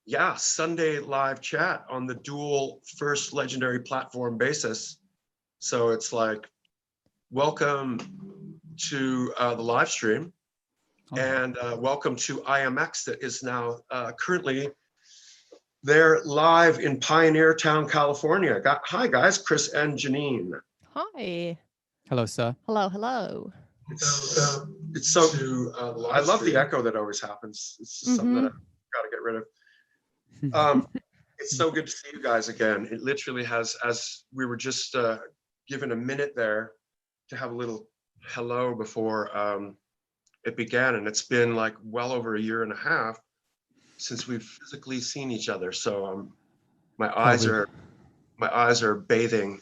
Yeah, Sunday live chat on the dual first legendary platform basis. So it's like, welcome to the live stream, and welcome to IAMX that is now currently there live in Pioneertown, California. Hi guys, Chris and Janine. Hi. Hello, sir. Hello, hello. It's so, I love the echo that always happens. It's just something that I've got to get rid of. It's so good to see you guys again. It literally has, as we were just given a minute there to have a little hello before it began, and it's been like well over a year and a half since we've physically seen each other. So my eyes are bathing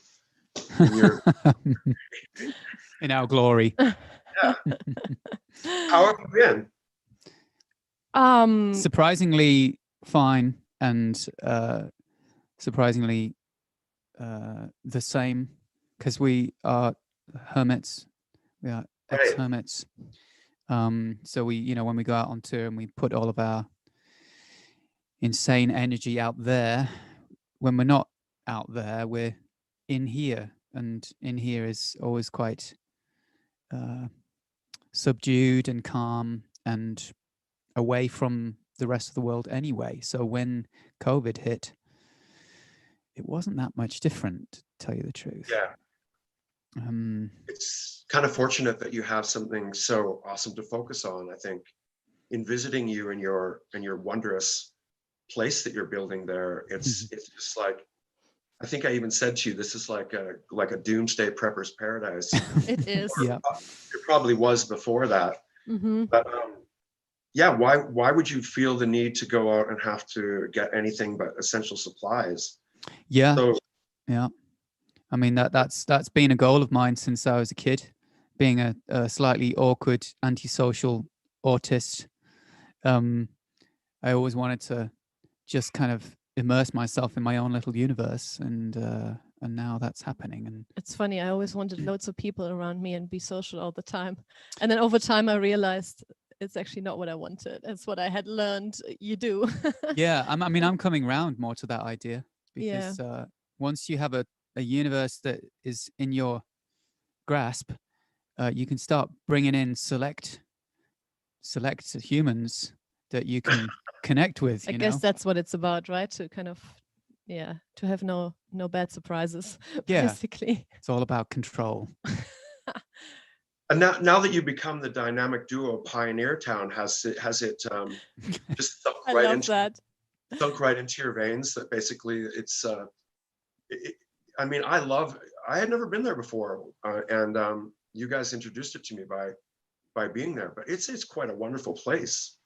in your in our glory. Yeah. How have you been? Surprisingly fine, and surprisingly the same, because we are hermits. We are ex-hermits. So we, when we go out on tour and we put all of our insane energy out there, when we're not out there, we're in here, and in here is always quite subdued and calm and away from the rest of the world anyway. So when COVID hit, it wasn't that much different, to tell you the truth. Yeah. It's kind of fortunate that you have something so awesome to focus on. I think in visiting you and your wondrous place that you're building there, it's just like, I think I even said to you, this is like a doomsday prepper's paradise. It is. Yeah. It probably was before that. But yeah, why would you feel the need to go out and have to get anything but essential supplies? Yeah. So, yeah. I mean, that's been a goal of mine since I was a kid, being a slightly awkward, antisocial autist. I always wanted to just kind of immerse myself in my own little universe, and now that's happening. And it's funny, I always wanted loads of people around me and be social all the time, and then over time I realized it's actually not what I wanted. It's what I had learned you do. Yeah, I'm coming around more to that idea, because once you have a universe that is in your grasp, you can start bringing in select humans that you can connect with. I guess that's what it's about, right? To kind of, to have no bad surprises. Yeah, basically. It's all about control. And now that you become the dynamic duo, Pioneertown has it just sunk right into your veins. That basically it's. I had never been there before, and you guys introduced it to me by being there. But it's quite a wonderful place,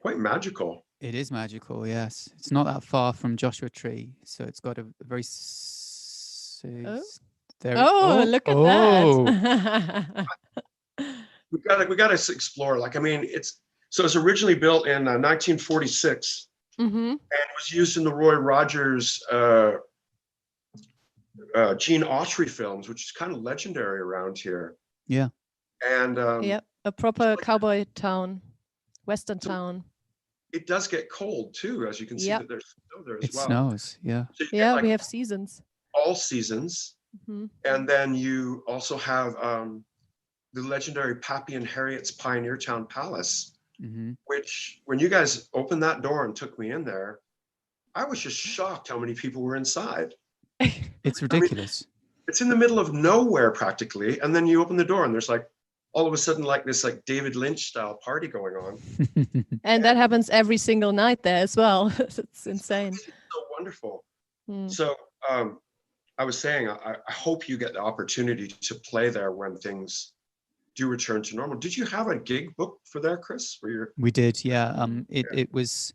quite magical. It is magical, yes. It's not that far from Joshua Tree, so it's got a very. Look at that! we got to explore. It was originally built in 1946, and it was used in the Roy Rogers. Gene Autry films, which is kind of legendary around here. Yeah. And a proper cowboy town, western town. It does get cold too, as you can see that there's snow there as well. It snows, yeah. So we have seasons. All seasons. And then you also have the legendary Pappy and Harriet's Pioneertown Palace, which when you guys opened that door and took me in there, I was just shocked how many people were inside. It's ridiculous. It's in the middle of nowhere practically, and then you open the door and there's like all of a sudden like this like David Lynch style party going on. And that happens every single night there as well. It's insane. It's so wonderful. So I was saying I hope you get the opportunity to play there when things do return to normal. Did you have a gig booked for there, Chris? We did, yeah. It was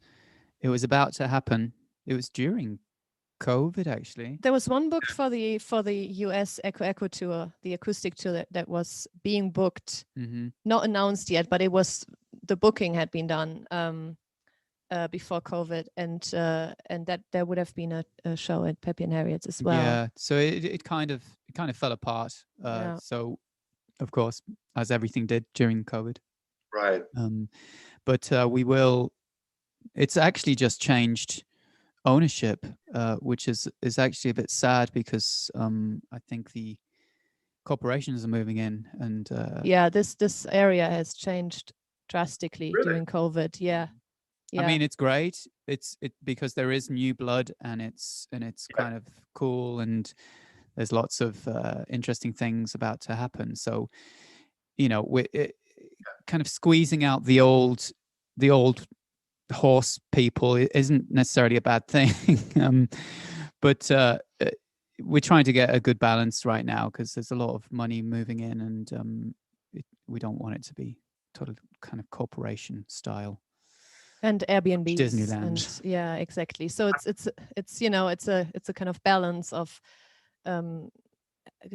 about to happen. It was during COVID, actually. There was one booked for the US Echo tour, the acoustic tour that was being booked, not announced yet, but the booking had been done before COVID, and that there would have been a show at Peppy and Harriet's as well. Yeah, so it kind of fell apart. So of course, as everything did during COVID. Right. But we will It's actually just changed ownership, which is actually a bit sad because I think the corporations are moving in, and yeah, this area has changed drastically Really? during COVID. Yeah. I mean, it's great. It's because there is new blood, and it's kind of cool, and there's lots of interesting things about to happen. So, you know, we're kind of squeezing out the old horse people isn't necessarily a bad thing. But we're trying to get a good balance right now because there's a lot of money moving in, and we don't want it to be total kind of corporation style. And Airbnb, Disneyland. and yeah, exactly. So it's you know, it's a kind of balance of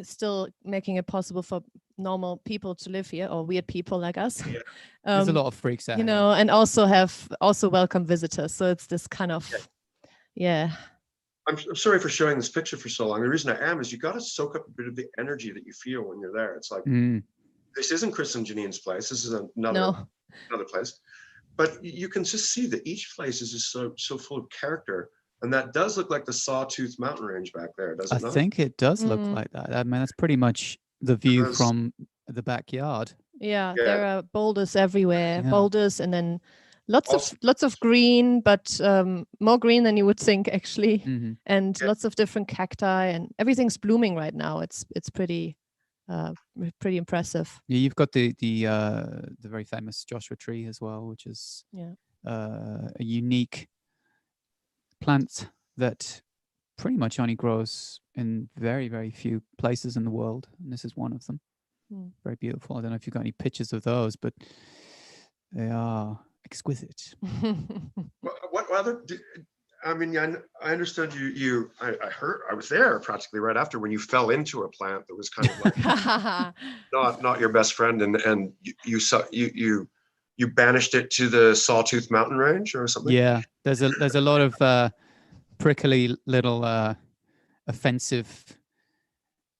still making it possible for normal people to live here, or weird people like us. There's a lot of freaks out you here. know, and also welcome visitors. So it's this kind of I'm sorry for showing this picture for so long. The reason I am is you got to soak up a bit of the energy that you feel when you're there. It's like, this isn't Chris and Janine's place. This is another place. But you can just see that each place is just so full of character. And that does look like the Sawtooth Mountain Range back there, does it not? I think it does look like that. I mean, that's pretty much the view from the backyard. Yeah, there are boulders everywhere. Yeah. Boulders, and then lots of green, but more green than you would think, actually. And lots of different cacti, and everything's blooming right now. It's pretty impressive. Yeah, you've got the very famous Joshua tree as well, which is a unique plant that pretty much only grows in very, very few places in the world, and this is one of them. Very beautiful. I don't know if you've got any pictures of those, but they are exquisite. What other? I mean, I understood you. I heard, I was there practically right after when you fell into a plant that was kind of like not your best friend, and you banished it to the Sawtooth Mountain Range or something. Yeah, there's a lot of prickly little offensive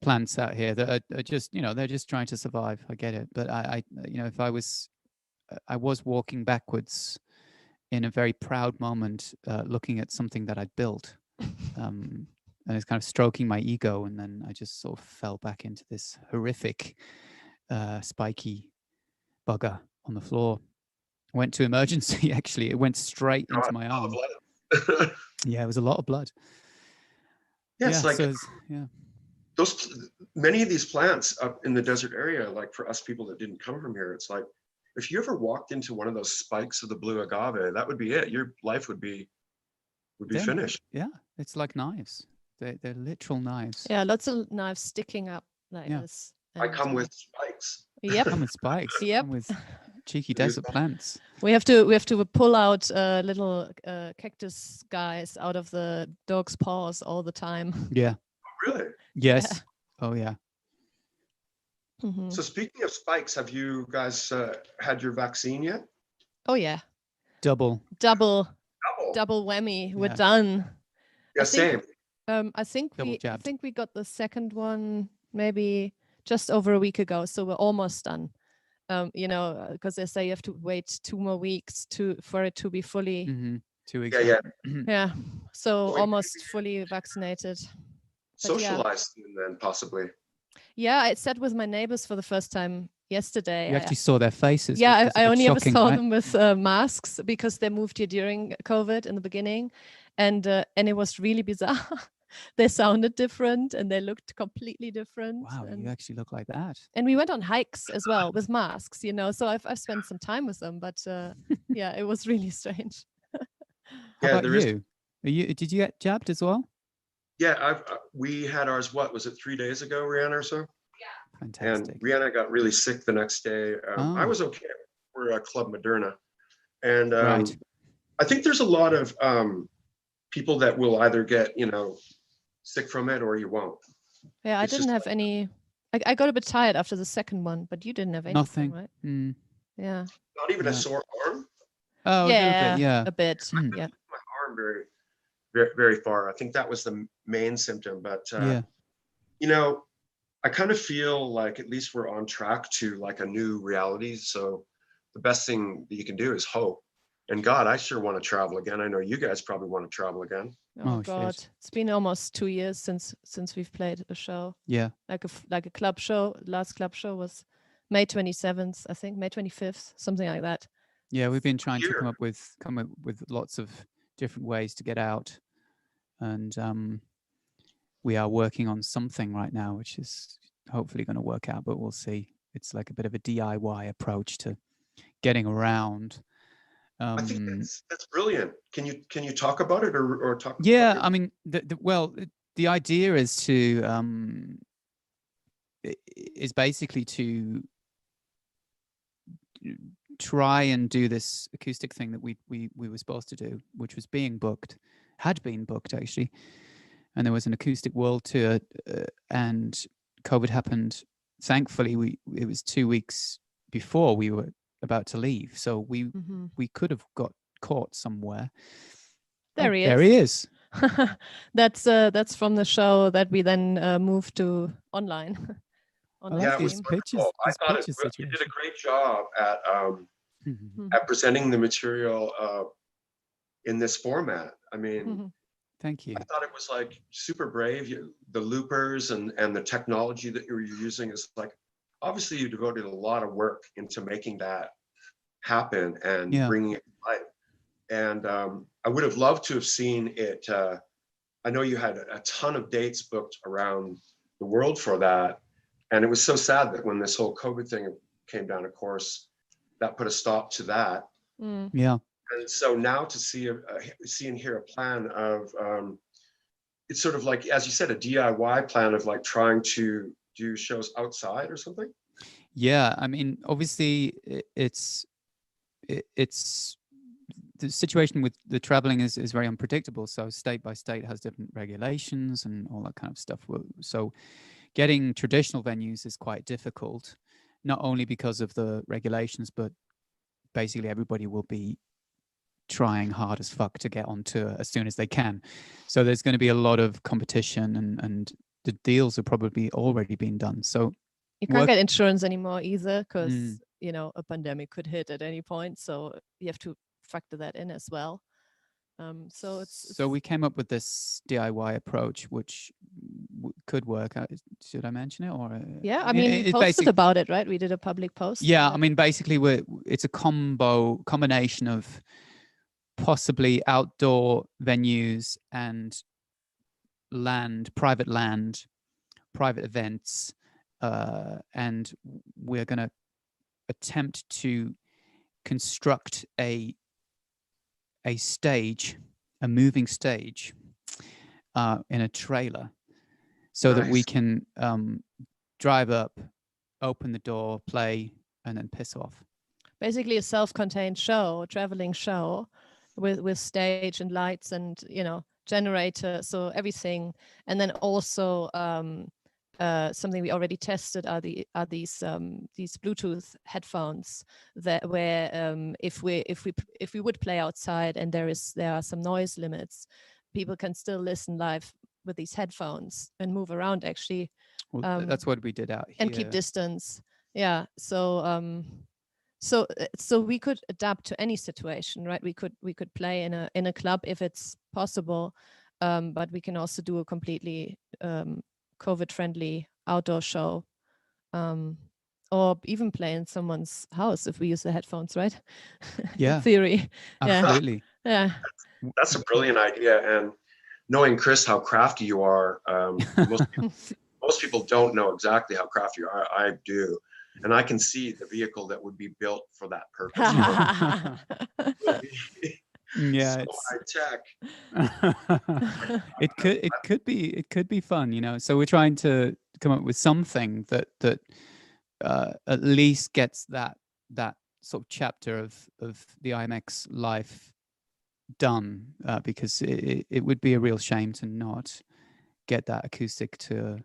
plants out here that are just, you know, they're just trying to survive. I get it, but I you know, if I was walking backwards in a very proud moment, looking at something that I'd built, and it's kind of stroking my ego, and then I just sort of fell back into this horrific spiky bugger on the floor. Went to emergency. Actually, it went straight into my arm. Yeah, it was a lot of blood. It's like many of these plants up in the desert area, like for us people that didn't come from here, it's like if you ever walked into one of those spikes of the blue agave, that would be it. Your life would be finished. Yeah, it's like knives. They're literal knives. Yeah, lots of knives sticking up like this. I come with spikes. Yep. Come with spikes. Yep. Come with cheeky desert plants. We have to pull out little cactus guys out of the dog's paws all the time. Yeah. Really? Yes. Yeah. Oh yeah. So speaking of spikes, have you guys had your vaccine yet? Oh yeah. Double whammy. We're done. Yeah, same. I think we got the second one maybe just over a week ago, so we're almost done. You know, because they say you have to wait 2 more weeks for it to be fully. 2 weeks. Yeah. So almost fully vaccinated. Socialized then possibly. Yeah, I sat with my neighbors for the first time yesterday. You actually saw their faces. Yeah, I only ever saw them with masks because they moved here during COVID in the beginning, and it was really bizarre. They sounded different and they looked completely different. Wow, you actually look like that. And we went on hikes as well with masks, you know. So I've spent some time with them, but yeah, it was really strange. How about you? Did you get jabbed as well? Yeah, we had ours. What was it? 3 days ago, Rihanna or so? Yeah. Fantastic. And Rihanna got really sick the next day. I was okay. We're a Club Moderna, and I think there's a lot of people that will either get, you know, sick from it or you won't. Yeah, I didn't have any. I got a bit tired after the second one, but you didn't have anything, right? Yeah. Not even a sore arm? Oh, yeah, a bit. Yeah. My arm very, very far. I think that was the main symptom, but you know, I kind of feel like at least we're on track to like a new reality. So the best thing that you can do is hope. And God, I sure want to travel again. I know you guys probably want to travel again. Oh, Oh, God, shit. it's been almost 2 years since we've played a show, Yeah. like a club show. Last club show was May 27th, I think, May 25th, something like that. Yeah, we've been trying to Here. come up with lots of different ways to get out, and we are working on something right now, which is hopefully going to work out. But we'll see. It's like a bit of a DIY approach to getting around. I think that's brilliant. Can you talk about it or talk? Yeah, about I mean, the idea is to is basically to try and do this acoustic thing that we were supposed to do, which was had been booked actually, and there was an acoustic world tour, and COVID happened. Thankfully, it was 2 weeks before we were about to leave, so we could have got caught somewhere. There he is. There he is. That's from the show that we then moved to online. On I Yeah, like it was these wonderful. pictures. I This thought picture you did situation. a great job at presenting the material in this format. I mean, Thank you. I thought it was like super brave. The loopers and the technology that you were using is like, obviously you devoted a lot of work into making that happen and bringing it to life. And I would have loved to have seen it. I know you had a ton of dates booked around the world for that. And it was so sad that when this whole COVID thing came down, of course, that put a stop to that. Yeah. And so now to see and hear a plan of, it's sort of like, as you said, a DIY plan of like trying to do shows outside or something. Yeah, I mean, obviously, it's the situation with the traveling is very unpredictable. So state by state has different regulations and all that kind of stuff. So getting traditional venues is quite difficult, not only because of the regulations, but basically everybody will be trying hard as fuck to get on tour as soon as they can. So there's going to be a lot of competition, and the deals are probably already being done. So you can't get insurance anymore either, because you know, a pandemic could hit at any point. So you have to factor that in as well. So we came up with this DIY approach, which could work. Should I mention it, or yeah? I mean, we posted about it, right? We did a public post. Yeah, I mean, basically, it's a combination of possibly outdoor venues and private events, and we're going to attempt to construct a stage, a moving stage, in a trailer, so that we can drive up, open the door, play, and then piss off. Basically a self-contained show, a traveling show with stage and lights and, you know, generator, so everything. And then also something we already tested are these Bluetooth headphones where if we would play outside and there are some noise limits, people can still listen live with these headphones and move around actually. Well, that's what we did out here. And keep distance. Yeah. So we could adapt to any situation, right? We could play in a club if it's possible, but we can also do a completely COVID-friendly outdoor show, or even play in someone's house if we use the headphones, right? Yeah. In theory. Absolutely. Yeah. That's a brilliant idea. And knowing, Chris, how crafty you are, most people don't know exactly how crafty you are. I do. And I can see the vehicle that would be built for that purpose. Yeah, so high tech. it could be fun, you know. So we're trying to come up with something that at least gets that sort of chapter of the IAMX life done, because it would be a real shame to not get that acoustic tour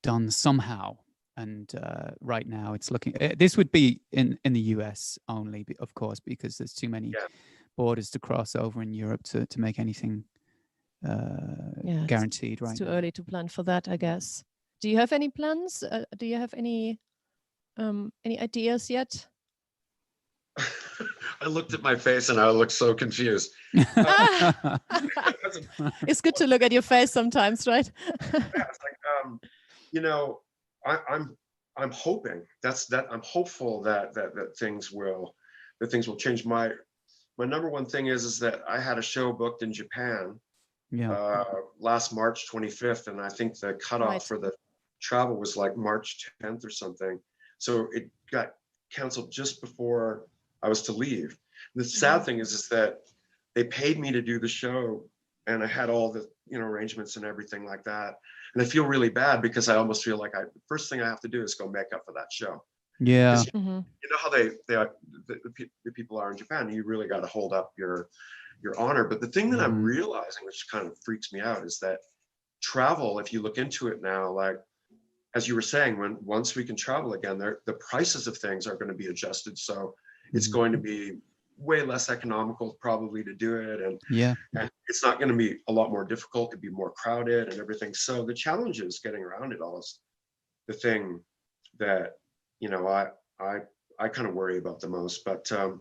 done somehow. And right now it's looking, this would be in the US only, of course, because there's too many borders to cross over in Europe to make anything guaranteed right now. It's too early to plan for that, I guess. Do you have any plans? Do you have any ideas yet? I looked at my face and I looked so confused. It's good to look at your face sometimes, right? Yeah, it's like, you know, I'm hoping I'm hopeful that things will change. My number one thing is that I had a show booked in Japan last March 25th, and I think the cutoff for the travel was like March 10th or something. So it got canceled just before I was to leave. The sad thing is that they paid me to do the show, and I had all the arrangements and everything like that. And I feel really bad because I almost feel like the first thing I have to do is go make up for that show. Yeah. You know how the people are in Japan. You really got to hold up your honor. But the thing that I'm realizing, which kind of freaks me out, is that travel, if you look into it now, like as you were saying, once we can travel again, the prices of things are going to be adjusted. So it's going to be way less economical probably to do it, and it's not going to be a lot more difficult. It'd be more crowded and everything. So the challenge is getting around it all is the thing that I kind of worry about the most. But I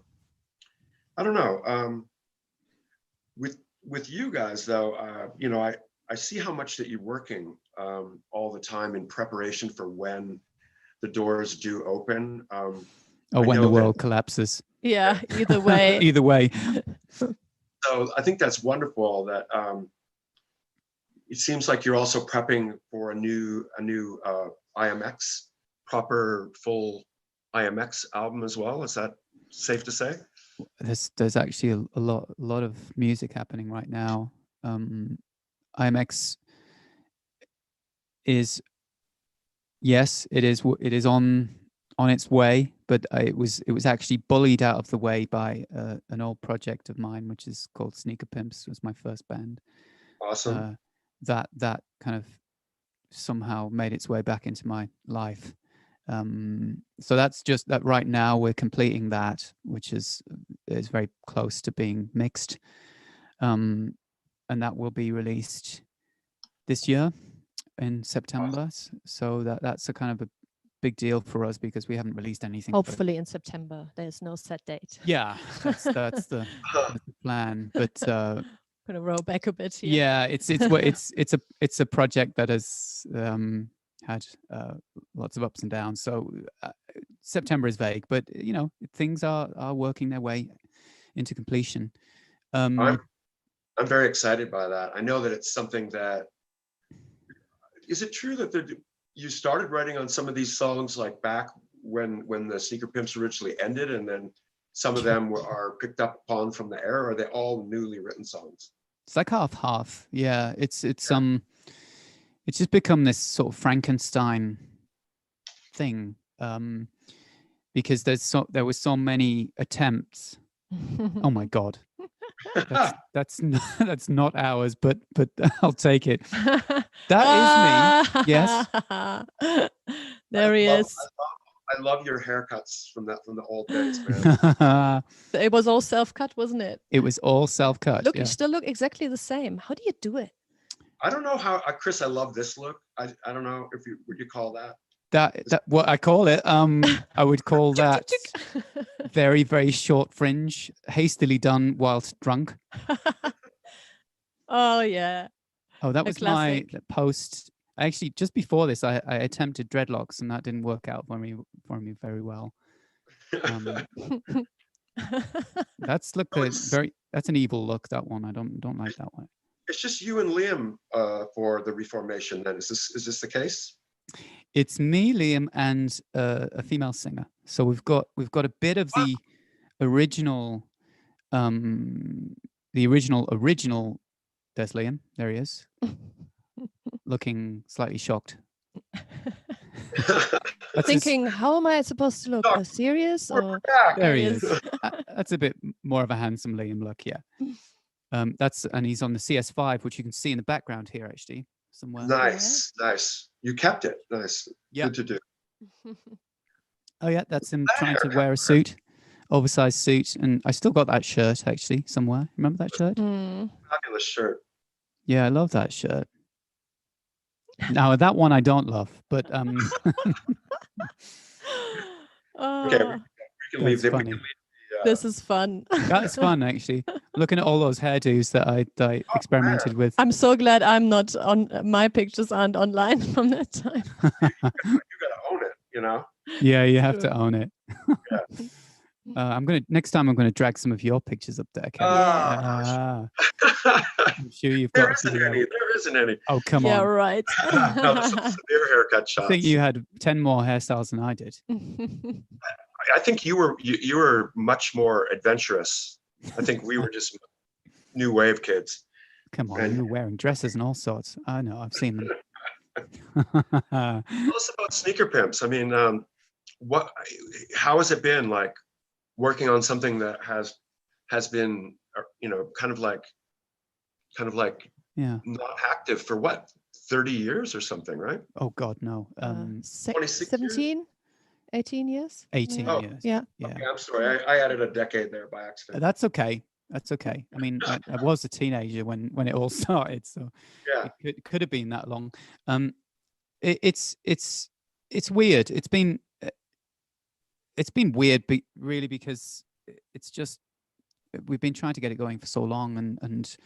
don't know. With you guys though, I see how much that you're working all the time in preparation for when the doors do open. Or when the world collapses. Yeah, either way. Either way. So I think that's wonderful that it seems like you're also prepping for a new IAMX, proper full IAMX album as well. Is that safe to say? There's actually a lot of music happening right now. IAMX is, yes, it is on its way, but it was actually bullied out of the way by an old project of mine, which is called Sneaker Pimps. It was my first band. Awesome. That kind of somehow made its way back into my life. So that's just that right now we're completing that, which is very close to being mixed. And that will be released this year in September. So that's a kind of a big deal for us because we haven't released anything. Hopefully in September. There's no set date. Yeah, that's the plan. But gonna roll back a bit here. Yeah, it's a project that has had lots of ups and downs. So September is vague, but things are working their way into completion. I'm very excited by that. I know that it's something that. Is it true that you started writing on some of these songs like back when the Sneaker Pimps originally ended, and then some of them are picked up upon from the era? Or are they all newly written songs? It's like half. Yeah, it's just become this sort of Frankenstein thing, because there were so many attempts. Oh my God. That's not ours, but I'll take it. That is me. Yes. There he is. I love your haircuts from the old days, man. It was all self-cut, wasn't it? It was all self-cut. Look, you still look exactly the same. How do you do it? I don't know how, Chris. I love this look. I don't know if would you call that. That what I call it. I would call that very, very short fringe, hastily done whilst drunk. Oh yeah. Oh, that was my post. Actually, just before this, I attempted dreadlocks, and that didn't work out for me very well. That's that's an evil look. That one, I don't like that one. It's just you and Liam for the reformation. Then is this the case? It's me, Liam, and a female singer. So we've got a bit of the original, original. There's Liam. There he is, looking slightly shocked. Thinking, how am I supposed to look? Serious or? There he is. That's a bit more of a handsome Liam look, yeah. And he's on the CS5, which you can see in the background here, actually, somewhere. Nice. You kept it. Nice. Yep. Good to do. Oh yeah, that's him trying to wear a suit, oversized suit, and I still got that shirt actually somewhere. Remember that shirt? Fabulous shirt. Yeah, I love that shirt. Now that one I don't love, but okay, we can leave This is fun. That's fun, actually. Looking at all those hairdos that I experimented with. I'm so glad I'm not on. My pictures aren't online from that time. You gotta own it, you know. Yeah, you have to Sure. own it. Next time I'm gonna drag some of your pictures up there, Kevin. Yeah. I'm sure you've There got a few isn't any. of those. There isn't any. Oh, come Yeah, on. right. No, there's some severe haircut shots. I think you had 10 more hairstyles than I did. I think you were much more adventurous. I think we were just new wave kids. Come on, And- you were wearing dresses and all sorts. I know, I've seen them. Tell us about Sneaker Pimps. I mean, how has it been like working on something that has been, you know, kind of like Yeah. not active for what, 30 years or something, right? Oh God, no. 26 years? 17, 18 years. 18 Oh. years. Yeah. Yeah. Okay, I'm sorry, I added a decade there by accident. That's okay. That's okay. I mean, I was a teenager when it all started, so Yeah. it could have been that long. It's weird. It's been weird, really, because it's just we've been trying to get it going for so long, and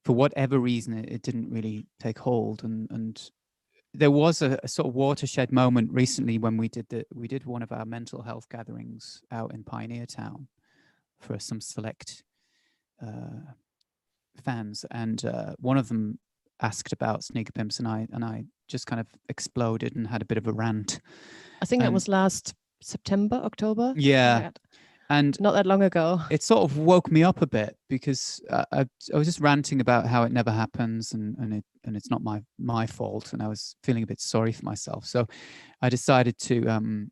for whatever reason, it didn't really take hold. And there was a sort of watershed moment recently when we did one of our mental health gatherings out in Pioneertown for some select fans, and one of them asked about Sneaker Pimps, and I just kind of exploded and had a bit of a rant. I think that And- was last September, October. Yeah. Like that. And Not that long ago. it sort of woke me up a bit, because I was just ranting about how it never happens, and it's not my fault, and I was feeling a bit sorry for myself. So I decided to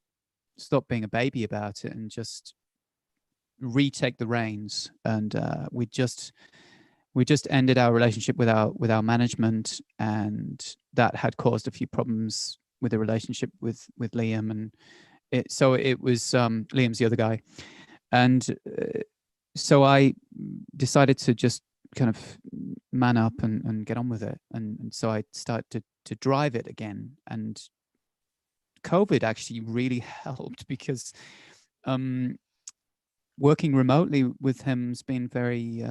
stop being a baby about it and just retake the reins. And we just ended our relationship with our management, and that had caused a few problems with the relationship with Liam, and it was Liam's the other guy. And so I decided to just kind of man up and get on with it. And so I started to drive it again. And COVID actually really helped, because working remotely with him's been very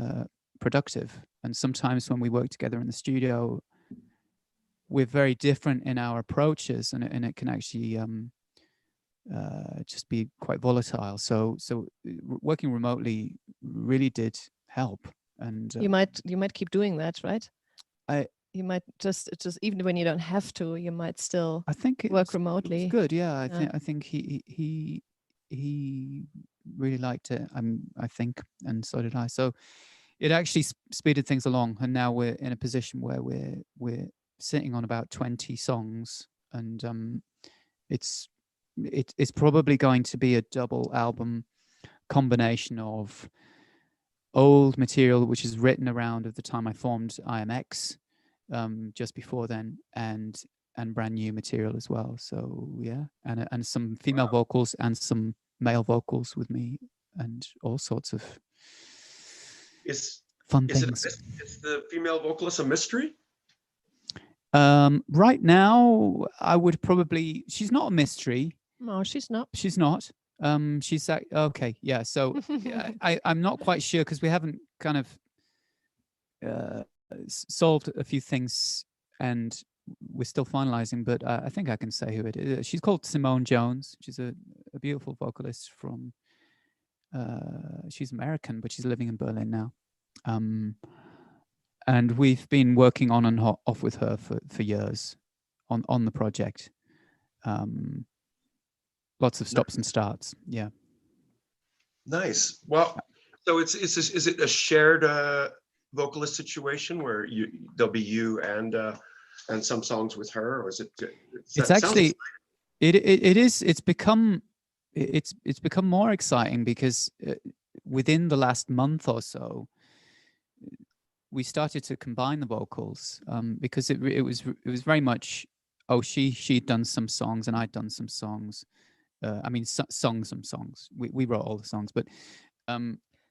productive. And sometimes when we work together in the studio, we're very different in our approaches, and it can actually just be quite volatile. So working remotely really did help. And You might keep doing that, right? I- You might just even when you don't have to, you might still I think it work was remotely. good. Yeah, Yeah. I think he really liked it. I think, and so did I. So it actually speeded things along, and now we're in a position where we're sitting on about 20 songs, and it's probably going to be a double album combination of old material, which is written around at the time I formed IAMX, just before then, and brand new material as well. So yeah, and some female vocals and some male vocals with me, and all sorts of fun things. Is the female vocalist a mystery? Right now, I would probably. She's not a mystery. No, she's not. She's not. She's okay. Yeah. So I'm not quite sure, because we haven't kind of solved a few things, and we're still finalizing. But I think I can say who it is. She's called Simone Jones. She's a beautiful vocalist from. She's American, but she's living in Berlin now. And we've been working on and off with her for years on the project. Lots of stops and starts. Yeah. Nice. Well, so is it a shared vocalist situation where there'll be you and some songs with her, or is it? It's actually it's become more exciting, because within the last month or so, we started to combine the vocals, because it was very much, she'd done some songs and I'd done some songs. I mean, some songs. We wrote all the songs, but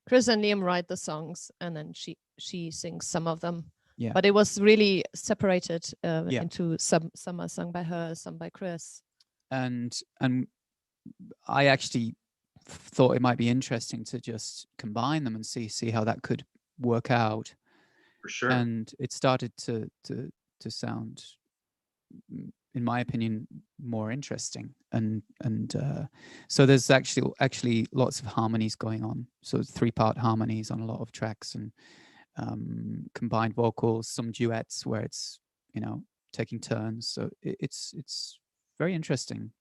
Chris and Liam write the songs, and then she sings some of them. Yeah. But it was really separated Yeah. into some are sung by her, some by Chris. and I actually thought it might be interesting to just combine them and see how that could work out. For sure. And it started to sound, in my opinion, more interesting. And so there's actually lots of harmonies going on. So 3-part harmonies on a lot of tracks, and combined vocals, some duets where it's, you know, taking turns. So it's very interesting,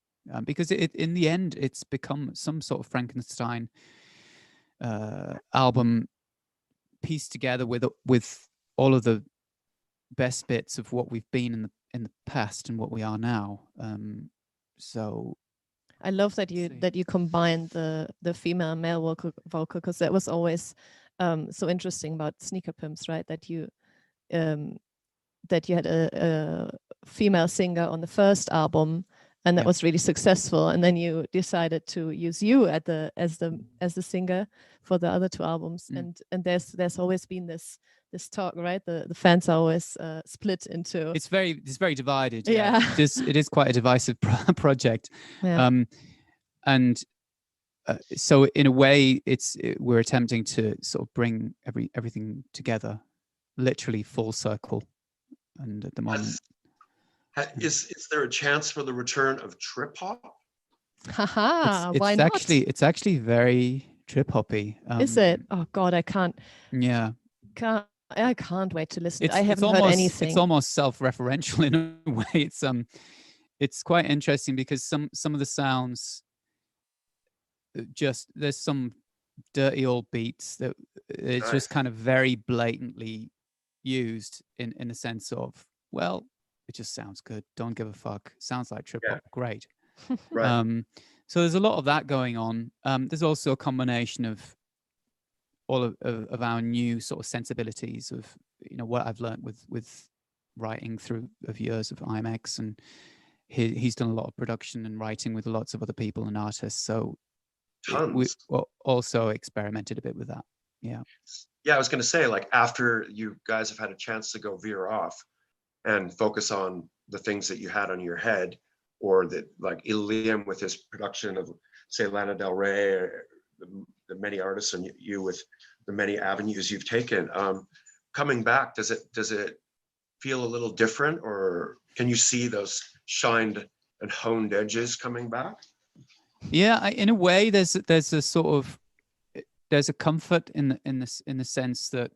because in the end it's become some sort of Frankenstein album pieced together with all of the best bits of what we've been in the past and what we are now. So I love that you combined the female and male vocal, because that was always so interesting about Sneaker Pimps, right? That you had a female singer on the first album, and that was really successful, and then you decided to use you as the singer for the other 2 albums. And there's always been this talk, right? The fans are always split into. It's very divided. Yeah. It is quite a divisive project. Yeah. And so in a way, we're attempting to sort of bring everything together, literally full circle. And at the moment, is there a chance for the return of trip hop? Haha, why not? It's actually very trip hoppy. Is it? Oh God, I can't. Yeah. I can't wait to listen. I haven't heard anything. It's almost self-referential in a way. It's quite interesting because some of the sounds, there's some dirty old beats that it's just kind of very blatantly used in a sense of, well, it just sounds good. Don't give a fuck. Sounds like trip hop. Great. Right. So there's a lot of that going on. There's also a combination of all of our new sort of sensibilities of, you know, what I've learned with writing through of years of IAMX, and he's done a lot of production and writing with lots of other people and artists. So we also experimented a bit with that. Yeah. Yeah, I was going to say, like, after you guys have had a chance to go veer off and focus on the things that you had on your head, or that, like Liam with his production of, say, Lana Del Rey, or the many artists, and you with the many avenues you've taken, coming back, does it feel a little different, or can you see those shined and honed edges coming back? Yeah, in a way, there's a sort of, there's a comfort in the sense that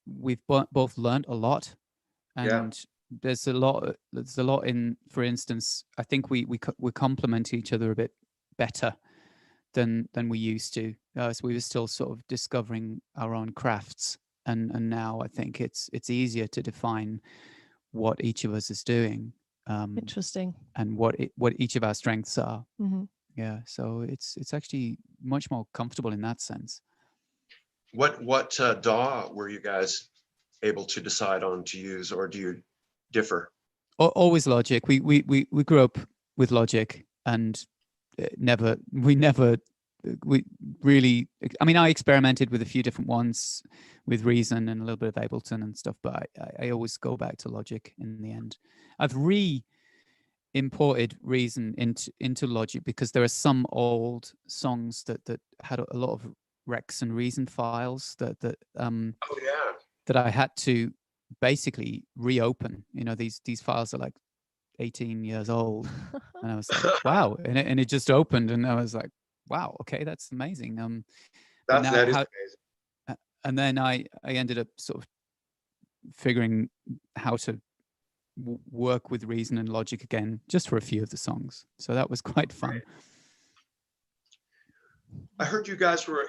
we've both learned a lot, and there's a lot in, for instance, I think we complement each other a bit better than we used to. So we were still sort of discovering our own crafts, and now I think it's easier to define what each of us is doing. Interesting. And what each of our strengths are. Mm-hmm. Yeah, so it's actually much more comfortable in that sense. What DAW were you guys able to decide on to use, or do you differ? Always Logic. We grew up with Logic, and we really, I mean, I experimented with a few different ones with Reason and a little bit of Ableton and stuff, but I always go back to Logic in the end. I've imported Reason into Logic because there are some old songs that had a lot of Rex and Reason files that I had to basically reopen. You know, these files are like 18 years old, and I was like, wow, and it just opened, and I was like, wow, okay, that's amazing. That is amazing. And then I ended up sort of figuring how to work with Reason and Logic again, just for a few of the songs. So that was quite fun. Right. I heard you guys were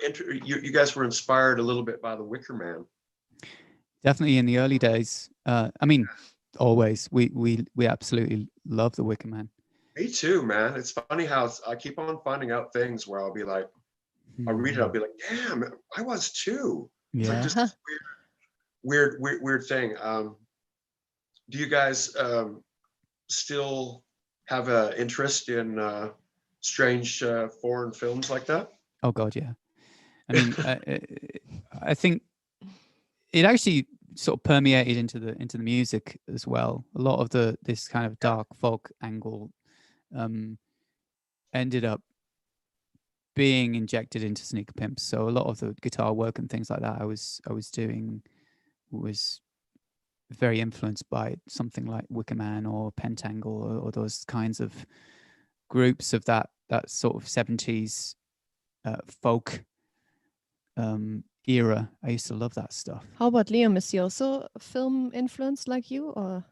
inspired a little bit by the Wicker Man. Definitely in the early days. I mean, always. We absolutely love the Wicker Man. Me too, man. It's funny how I keep on finding out things where I'll be like, I'll read it, I'll be like, damn, I was too. It's like just this weird thing. Do you guys still have an interest in strange foreign films like that? Oh God, yeah. I mean, I think it actually sort of permeated into the music as well. A lot of this kind of dark folk angle ended up being injected into Sneaker Pimps. So a lot of the guitar work and things like that I was doing was very influenced by something like Wicker Man or Pentangle or those kinds of groups of that sort of 70s folk era. I used to love that stuff. How about Liam? Is he also film influenced like you, or?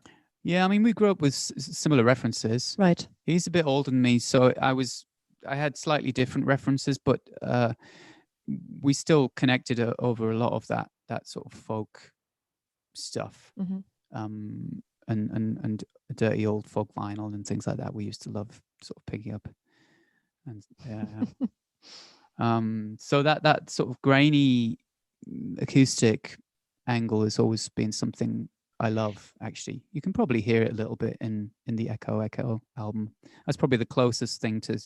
Yeah, I mean, we grew up with similar references. Right. He's a bit older than me, so I had slightly different references, but we still connected over a lot of that sort of folk stuff. And dirty old folk vinyl and things like that. We used to love sort of picking up, and so that sort of grainy acoustic angle has always been something I love. Actually, you can probably hear it a little bit in the Echo album. That's probably the closest thing to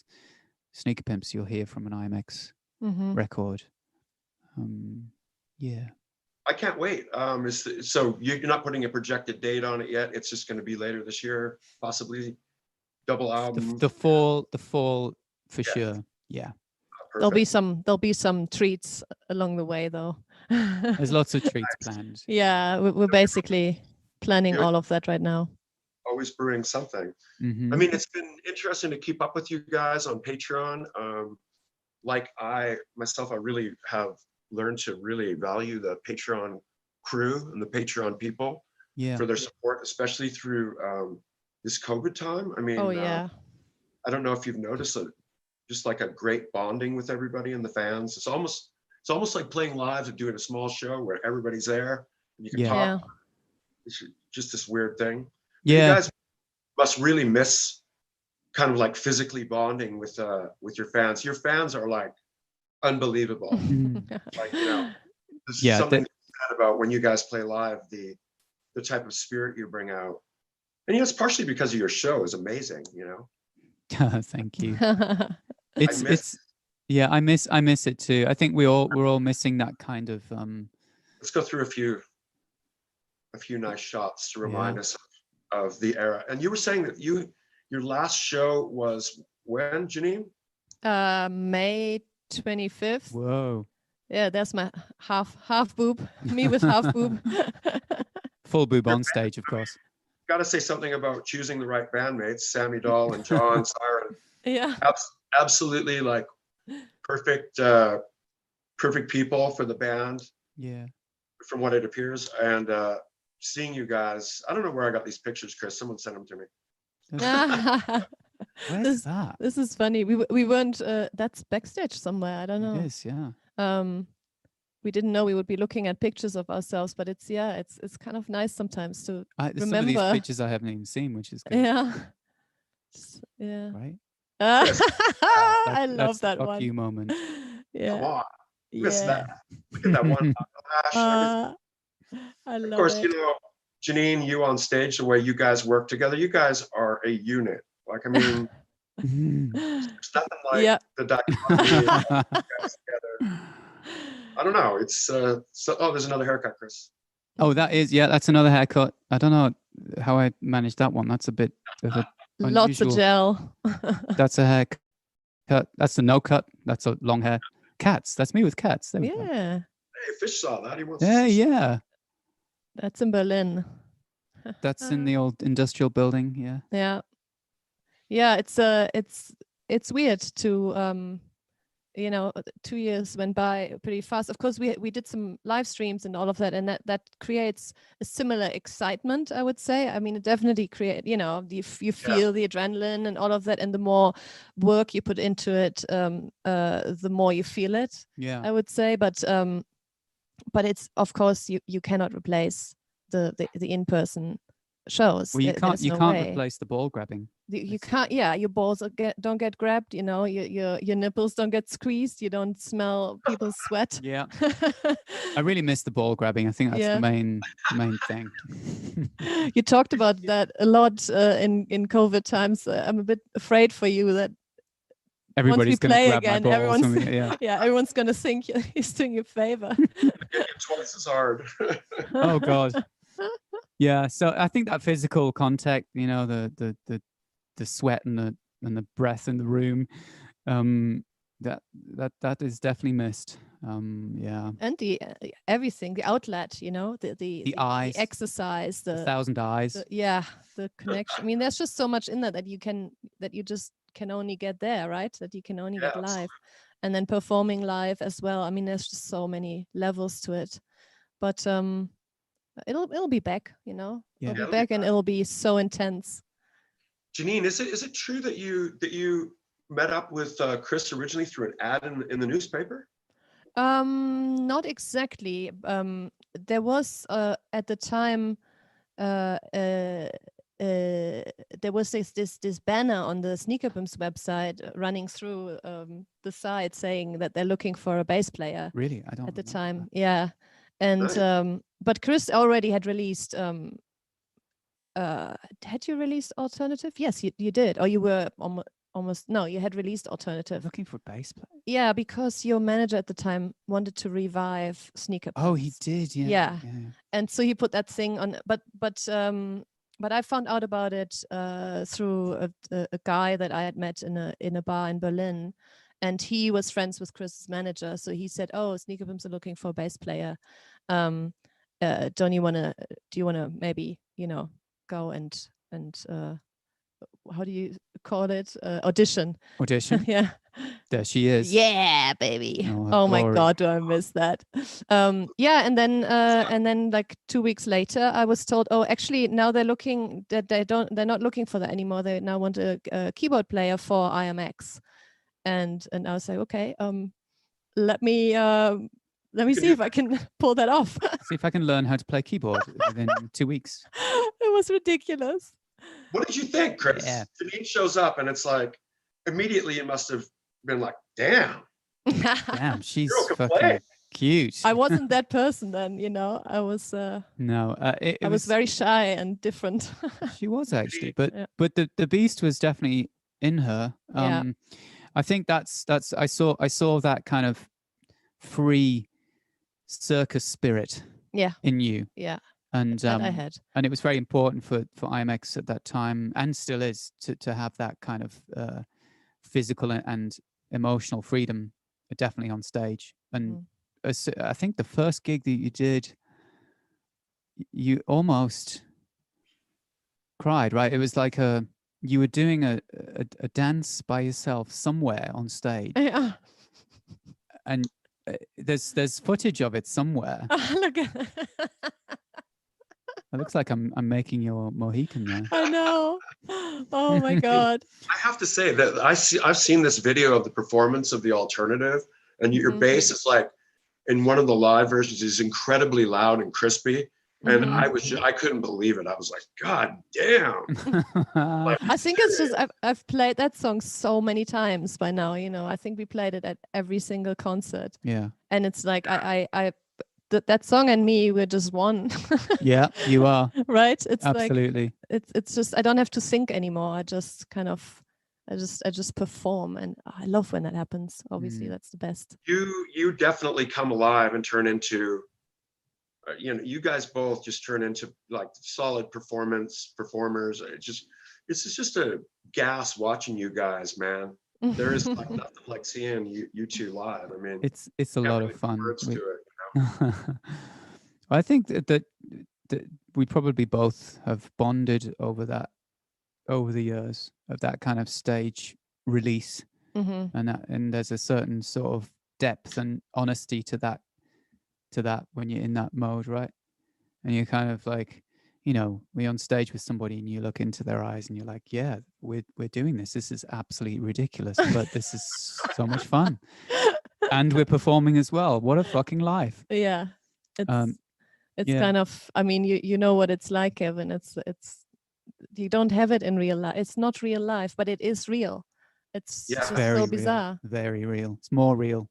Sneaker Pimps you'll hear from an IAMX record. Yeah. I can't wait. So you're not putting a projected date on it yet. It's just going to be later this year, possibly double album. The fall for sure. Yeah. There'll be some treats along the way, though. There's lots of treats planned. Yeah, we're basically planning all of that right now. Always brewing something. I mean, it's been interesting to keep up with you guys on Patreon. I really have learned to really value the Patreon crew and the Patreon people for their support, especially through this COVID time. I mean, I don't know if you've noticed it, just like a great bonding with everybody and the fans. It's almost like playing live and doing a small show where everybody's there and you can talk. It's just this weird thing. You guys must really miss kind of like physically bonding with your fans. Your fans are like unbelievable. Like, there's something sad about when you guys play live, the type of spirit you bring out. And it's partially because of your show is amazing, Thank you. I miss it too. I think we're all missing that kind of let's go through a few nice shots to remind us of the era. And you were saying that your last show was when, Janine? May 25th. Whoa. Yeah, that's my half boob. Me with half boob. Full boob on stage, of course. Got to say something about choosing the right bandmates, Sammy Dahl and John Siren. Yeah. Absolutely, like perfect people for the band. Yeah. From what it appears, and seeing you guys, I don't know where I got these pictures, Chris. Someone sent them to me. Where's that? This is funny. We weren't. That's backstage somewhere. I don't know. It is, yeah. We didn't know we would be looking at pictures of ourselves, but it's kind of nice sometimes to remember. Some of these pictures I haven't even seen, which is good. Yeah. Yeah. Right. I love that one. one. You moment. Yeah. Come on. Miss that. Look at that one. I love it. Of course, Janine, you on stage, the way you guys work together, you guys are a unit. Like, I mean, there's nothing like the documentary guys together. I don't know. It's there's another haircut, Chris. Oh, that's another haircut. I don't know how I managed that one. That's a bit of a lots of gel. That's a haircut. That's a no cut. That's a long hair. Cats. That's me with cats. There we go. Hey, Fish saw that. He wants. Yeah. That's in Berlin. That's in the old industrial building. Yeah. Yeah. It's weird to 2 years went by pretty fast. Of course, we did some live streams and all of that, and that creates a similar excitement, I would say. I mean, it definitely create, you feel the adrenaline and all of that, and the more work you put into it, the more you feel it. Yeah, I would say, but it's, of course, you cannot replace the in-person shows. Well, you can't replace the ball grabbing. You can't. Yeah, your balls don't get grabbed. Your nipples don't get squeezed. You don't smell people's sweat. Yeah, I really miss the ball grabbing. I think that's the main thing. You talked about that a lot in COVID times. I'm a bit afraid for you that everybody's going to grab again, my balls. Everyone's going to think he's doing you a favor. Twice as hard. Oh God. Yeah, so I think that physical contact, the sweat and the breath in the room, that is definitely missed. Yeah. And the everything, the outlet, you know, the eyes, the exercise, the thousand eyes. The connection. I mean, there's just so much in that that you just can only get there, right? That you can only get live, and then performing live as well. I mean, there's just so many levels to it, but it'll be back, you know. Yeah. It'll be back, and it'll be so intense. Janine, is it true that you met up with Chris originally through an ad in the newspaper? Not exactly. There was at the time there was this banner on the Sneaker Pimps website running through the site saying that they're looking for a bass player. Really, I don't at the remember time. that. Yeah, and Nice. but Chris already had released. Had you released Alternative? Yes, you did. Or you were almost no, you had released Alternative. Looking for a bass player. Yeah, because your manager at the time wanted to revive Sneaker Pimps. Oh, he did. Yeah. And so he put that thing on. But I found out about it through a guy that I had met in a bar in Berlin, and he was friends with Chris's manager. So he said, "Oh, Sneaker Pimps are looking for a bass player. Do you wanna maybe, you know, go and how do you call it? Audition." Yeah. There she is. Yeah, baby. Oh, my glory. God, do I miss that? Yeah, and then like 2 weeks later, I was told, oh, actually now they're not looking for that anymore. They now want a keyboard player for IAMX, and I was like, okay, let me see if I can pull that off. See if I can learn how to play keyboard within 2 weeks. It was ridiculous. What did you think, Chris? Yeah. Janine shows up and it's like, immediately you must have been like, damn. Damn, she's Girl can fucking play. cute. I wasn't that person then, you know. I was No, I was very shy and different. She was actually, but Yeah. but the beast was definitely in her. Yeah. I think that's I saw that kind of free circus spirit in you. Yeah. And that I had. and it was very important for IMX at that time, and still is, to have that kind of physical and emotional freedom, definitely on stage. And I think the first gig that you did, you almost cried, right? It was like you were doing a dance by yourself somewhere on stage. Yeah. And there's footage of it somewhere. Look at It looks like I'm making your Mohican now. I know. Oh my God. I have to say that I've seen this video of the performance of the Alternative, and your bass is like, in one of the live versions, is incredibly loud and crispy. And I couldn't believe it. I was like, God damn. I think it's just I've played that song so many times by now, you know. I think we played it at every single concert. Yeah. And it's like that song and me, we're just one. Yeah, you are. Right? It's absolutely. Like it's just I don't have to think anymore. I just kind of I just perform, and I love when that happens. Obviously, that's the best. You definitely come alive and turn into you know, you guys both just turn into like solid performers. It's just a gas watching you guys, man. There is like nothing like seeing you two live. I mean, it's a lot of fun. Words to it, you know? I think that we probably both have bonded over the years of that kind of stage release, and there's a certain sort of depth and honesty to that when you're in that mode, right? And you're kind of like, you know, we're on stage with somebody and you look into their eyes and you're like, yeah, we're doing this. This is absolutely ridiculous, but this is so much fun. And we're performing as well. What a fucking life. Yeah. It's kind of, I mean, you know what it's like, Kevin. It's you don't have it in real life. It's not real life, but it is real. It's just very so bizarre. Real. Very real. It's more real.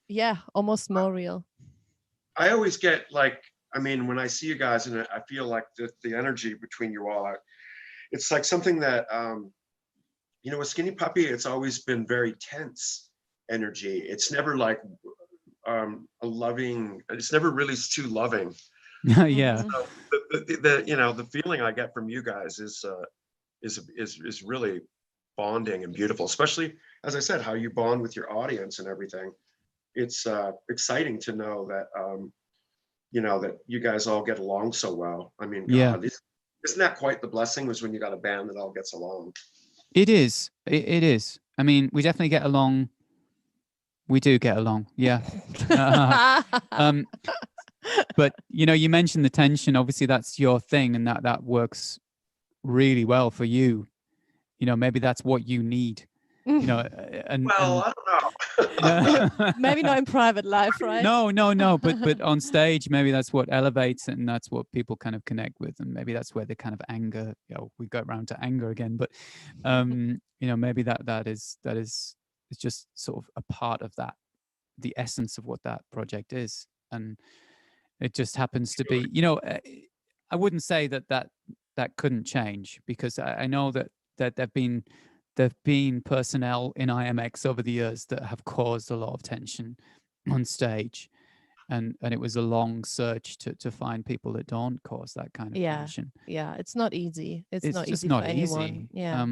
Yeah, almost more real. I always get like, I mean, when I see you guys, and I feel like the energy between you all, it's like something that, you know, with Skinny Puppy, it's always been very tense energy. It's never like a loving, it's never really too loving. Yeah. So the you know, the feeling I get from you guys is really bonding and beautiful, especially as I said, how you bond with your audience and everything. It's exciting to know that, you know, that you guys all get along so well. I mean, Yeah. God, isn't that quite the blessing, was when you got a band that all gets along? It is. It is. I mean, we definitely get along. We do get along. Yeah. But, you know, you mentioned the tension. Obviously, that's your thing, and that works really well for you. You know, maybe that's what you need. You know, and Well, I don't know. you know, Maybe not in private life, right? No. But on stage, maybe that's what elevates it, and that's what people kind of connect with, and maybe that's where the kind of anger. You know, we go around to anger again, but you know, maybe that is it's just sort of a part of that, the essence of what that project is, and it just happens to be. You know, I wouldn't say that couldn't change, because I know that there've been personnel in IAMX over the years that have caused a lot of tension on stage, and it was a long search to find people that don't cause that kind of tension. Yeah, it's not easy. It's not just easy not for easy. anyone. Yeah.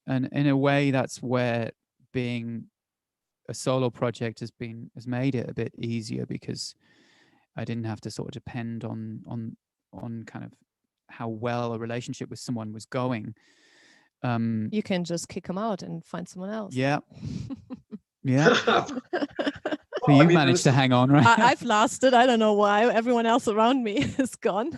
And in a way, that's where being a solo project has made it a bit easier, because I didn't have to sort of depend on kind of how well a relationship with someone was going. You can just kick them out and find someone else. Yeah. Yeah. So Well, I you've mean, managed to hang on, right? I've lasted. I don't know why. Everyone else around me is gone.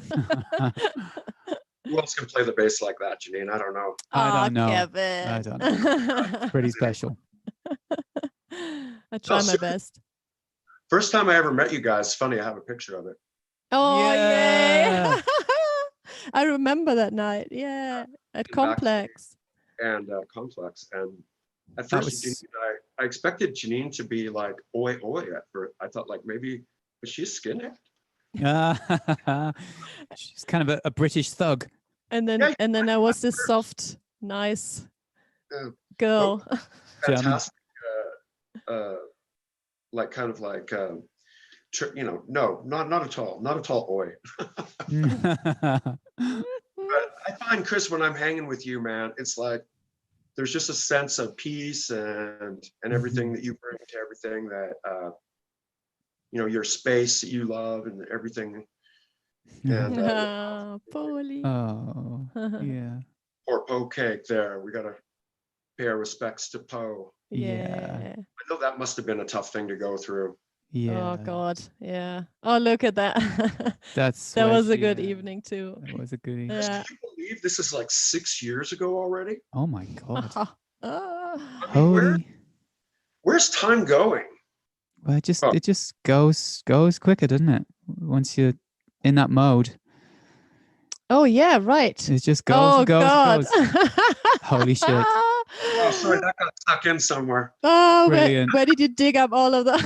who else can play the bass like that, Janine? I don't know. I don't know. Kevin. I don't know. Pretty special. I try my seriously. best. First time I ever met you guys, funny, I have a picture of it. Oh, Yeah. yay. I remember that night. Yeah. At Complex. And Complex. And at That first, was- I expected Janine to be like, oi, oi. At first. I thought, like, maybe, was she a skinhead? She's kind of a British thug. And then Yeah, and then I was this soft, nice Yeah. girl. Fantastic. Like, kind of like, you know, no, not at all. Not at all, oi. But I find, Chris, when I'm hanging with you, man, it's like there's just a sense of peace and everything that you bring to everything, that you know, your space that you love and everything. And Polly. Oh, yeah. poor Poe Cake there. We gotta pay our respects to Poe. Yeah. I know that must have been a tough thing to go through. Yeah. Oh God. Yeah. Oh, look at that. That's That where was a she, good evening too. It was a good evening. Yeah. Can you believe this is like 6 years ago already? Oh my God. I mean, Holy. where's time going? Well, it Oh. just goes quicker, doesn't it? Once you're in that mode, Oh yeah, right. it just goes Oh and goes God. and goes. Holy shit. Oh, sorry, that got stuck in somewhere. Oh, Brilliant. where did you dig up all of the?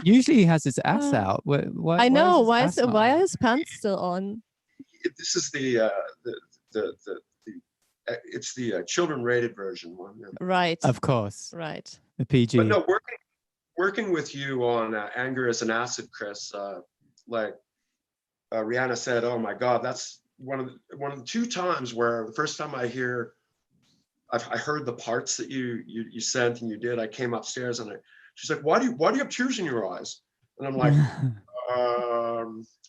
Usually he has his ass out. Why I know. Why his is ass not why out? are his pants still on? This is the it's the children rated version one. Yeah. Right. Of course, Right. the PG. But no, working with you on Anger is an Acid, Chris, like Rihanna said, oh my God, that's one of the 2 times where the first time I heard the parts that you sent and you did, I came upstairs and she's like, why do you have tears in your eyes? And I'm like,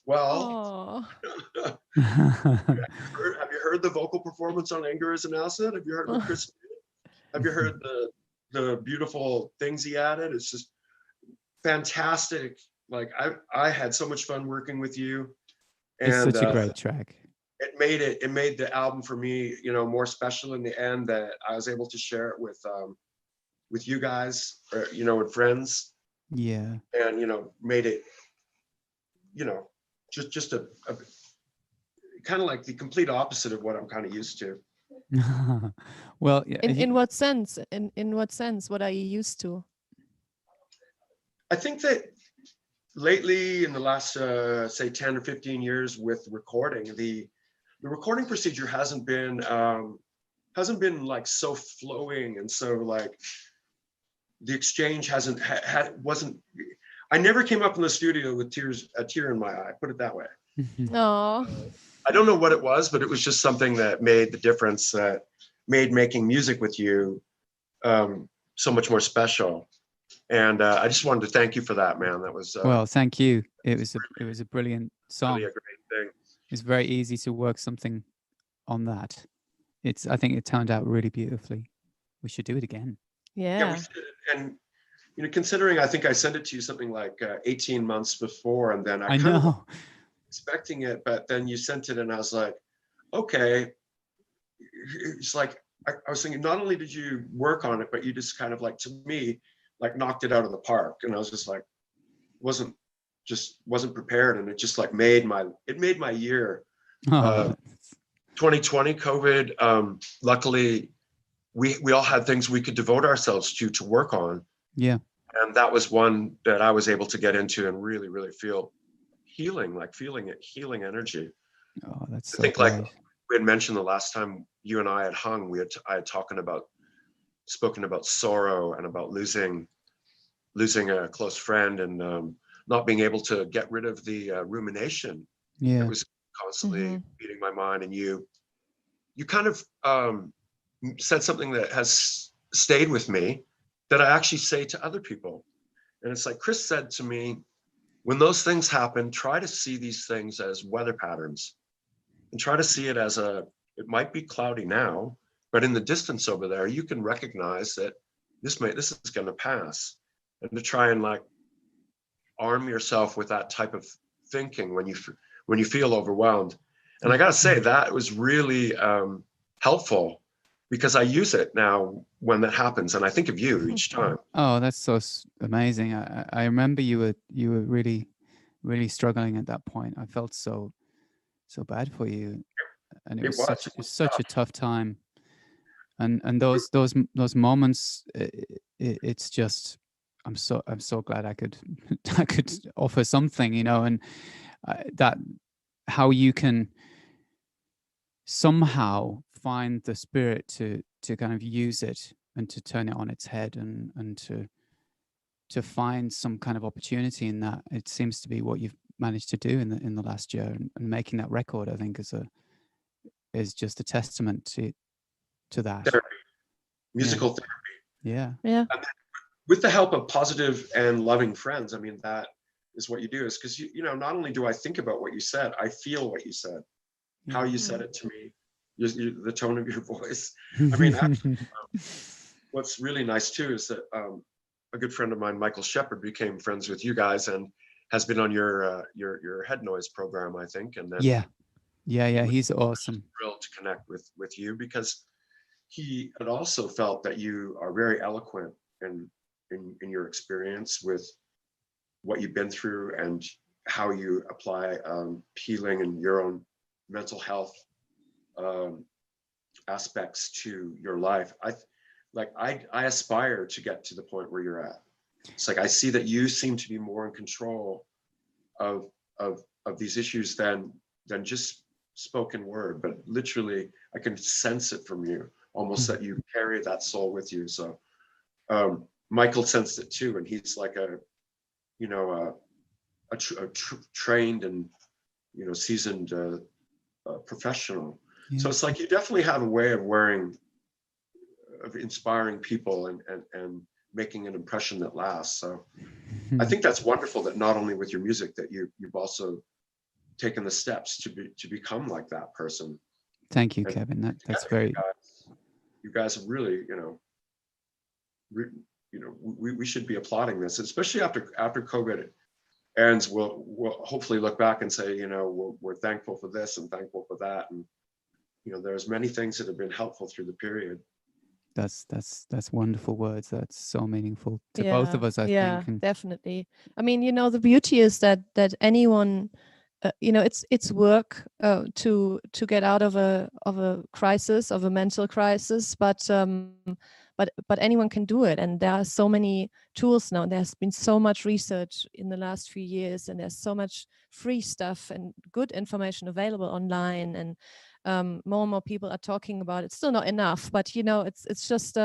well, Oh. have you heard the vocal performance on Anger is an Acid? Have you heard what Chris did? Have you heard the beautiful things he added? It's just fantastic. Like I had so much fun working with you. It's And such a great track. it made the album for me, you know, more special in the end, that I was able to share it with you guys, or, you know, and friends. Yeah. And, you know, made it, you know, just a kind of like the complete opposite of what I'm kind of used to. Well, yeah. In what sense? In what sense? What are you used to? I think that lately, in the last say 10 or 15 years with recording, the recording procedure hasn't been like so flowing, and so like the exchange wasn't. I never came up in the studio with a tear in my eye. Put it that way. Oh. I don't know what it was, but it was just something that made the difference. That made making music with you so much more special. And I just wanted to thank you for that, man. That was well, thank you. It was a brilliant song. really a great thing. It's very easy to work something on that. I think it turned out really beautifully. We should do it again. Yeah. And you know, considering I think I sent it to you something like 18 months before, and then I kind know. of expecting it, but then you sent it, and I was like, okay. It's like I was thinking, not only did you work on it, but you just kind of like, to me, like knocked it out of the park. And I was just like, wasn't prepared, and it just like made my year. Oh, 2020 COVID. Luckily, we all had things we could devote ourselves to work on. yeah. And that was one that I was able to get into and really, really feel healing, like feeling it, healing energy. Oh, that's I so think great. like we had mentioned the last time you and I had hung, I had spoken about sorrow and about losing a close friend, and not being able to get rid of the rumination Yeah. that was constantly beating my mind. And you kind of said something that has stayed with me, that I actually say to other people. And it's like Chris said to me, when those things happen, try to see these things as weather patterns, and try to see it as it might be cloudy now, but in the distance over there, you can recognize that this is going to pass. And to try and like arm yourself with that type of thinking when you feel overwhelmed. And I got to say, that was really helpful, because I use it now when that happens, and I think of you each time. Oh, that's so amazing. I remember you were really, really struggling at that point. I felt so bad for you, and it was such a tough time. And those moments, it's just, I'm so glad I could I could offer something, you know, and that how you can somehow find the spirit to kind of use it and to turn it on its head, and to find some kind of opportunity in that. It seems to be what you've managed to do in the last year, and making that record, I think, is just a testament to that. Therapy, musical therapy. Yeah. Yeah. And with the help of positive and loving friends. I mean, that is what you do, is because you know, not only do I think about what you said, I feel what you said, how you said it to me, the tone of your voice. I mean, actually, what's really nice too is that a good friend of mine, Michael Shepard, became friends with you guys and has been on your head noise program, I think. And then yeah, he's awesome. Thrilled to connect with you, because he had also felt that you are very eloquent in your experience with what you've been through, and how you apply healing and your own mental health aspects to your life. I aspire to get to the point where you're at. It's like I see that you seem to be more in control of these issues than just spoken word, but literally I can sense it from you, almost that you carry that soul with you. So Michael sensed it too, and he's like a trained and seasoned professional. Yeah. So it's like you definitely have a way of inspiring people and making an impression that lasts. So I think that's wonderful, that not only with your music, that you've also taken the steps to become like that person. Thank you, Kevin. That's very. You guys have really, we should be applauding this, especially after COVID ends. We'll hopefully look back and say, we're thankful for this and thankful for that, and there's many things that have been helpful through the period. That's wonderful words. That's so meaningful to both of us, I think. Yeah, definitely. I mean, the beauty is that anyone, it's work to get out of a crisis, of a mental crisis, but anyone can do it. And there are so many tools now. There's been so much research in the last few years, and there's so much free stuff and good information available online, and more and more people are talking about it. Still not enough, but it's just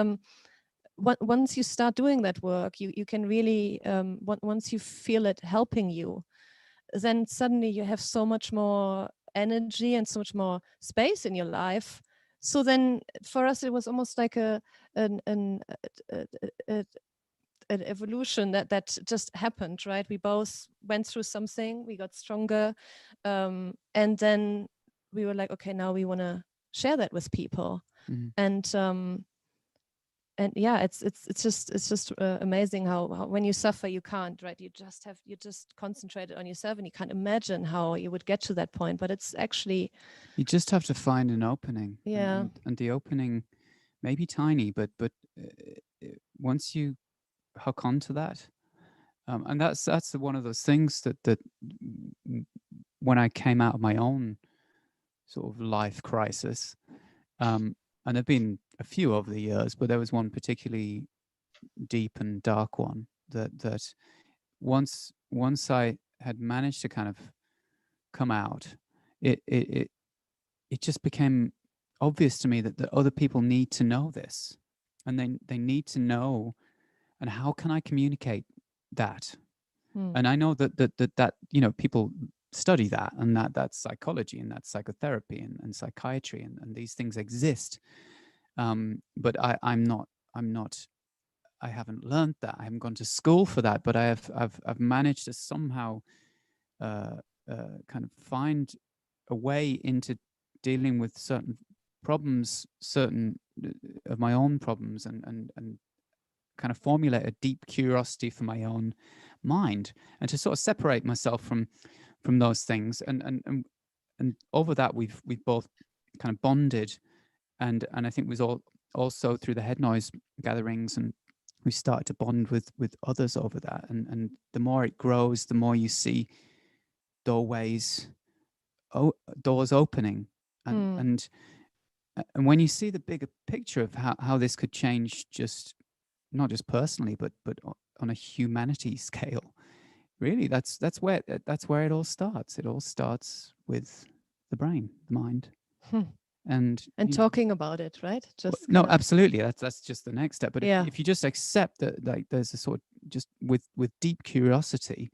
once you start doing that work, you can really once you feel it helping you, then suddenly you have so much more energy and so much more space in your life so then for us it was almost like an evolution that just happened, right? We both went through something, we got stronger, and then we were like, okay, now we want to share that with people. And yeah, it's just amazing how when you suffer you can't, right? You just concentrated on yourself and you can't imagine how you would get to that point, but it's actually, you just have to find an opening. Yeah. And the opening may be tiny, but once you hook onto that, and that's one of those things that when I came out of my own sort of life crisis, and there've been a few over the years, but there was one particularly deep and dark one that once I had managed to kind of come out, it just became obvious to me that other people need to know this, and they need to know, and how can I communicate that? And I know that people study that, and that's psychology, and that's psychotherapy, and psychiatry, and these things exist. But I'm not. I haven't learned that. I haven't gone to school for that. But I've managed to somehow kind of find a way into dealing with certain problems, certain of my own problems, and kind of formulate a deep curiosity for my own mind, and to sort of separate myself from those things. And over that we've both kind of bonded, and I think it was also through the head noise gatherings, and we started to bond with others over that. And the more it grows, the more you see doors opening, and when you see the bigger picture of how this could change, just not just personally, but on a humanity scale, really, that's where it all starts. It all starts with the brain, the mind, and talking about it, right? Just no, absolutely. That's just the next step. But Yeah. if you just accept that, like, there's a sort of, just with deep curiosity,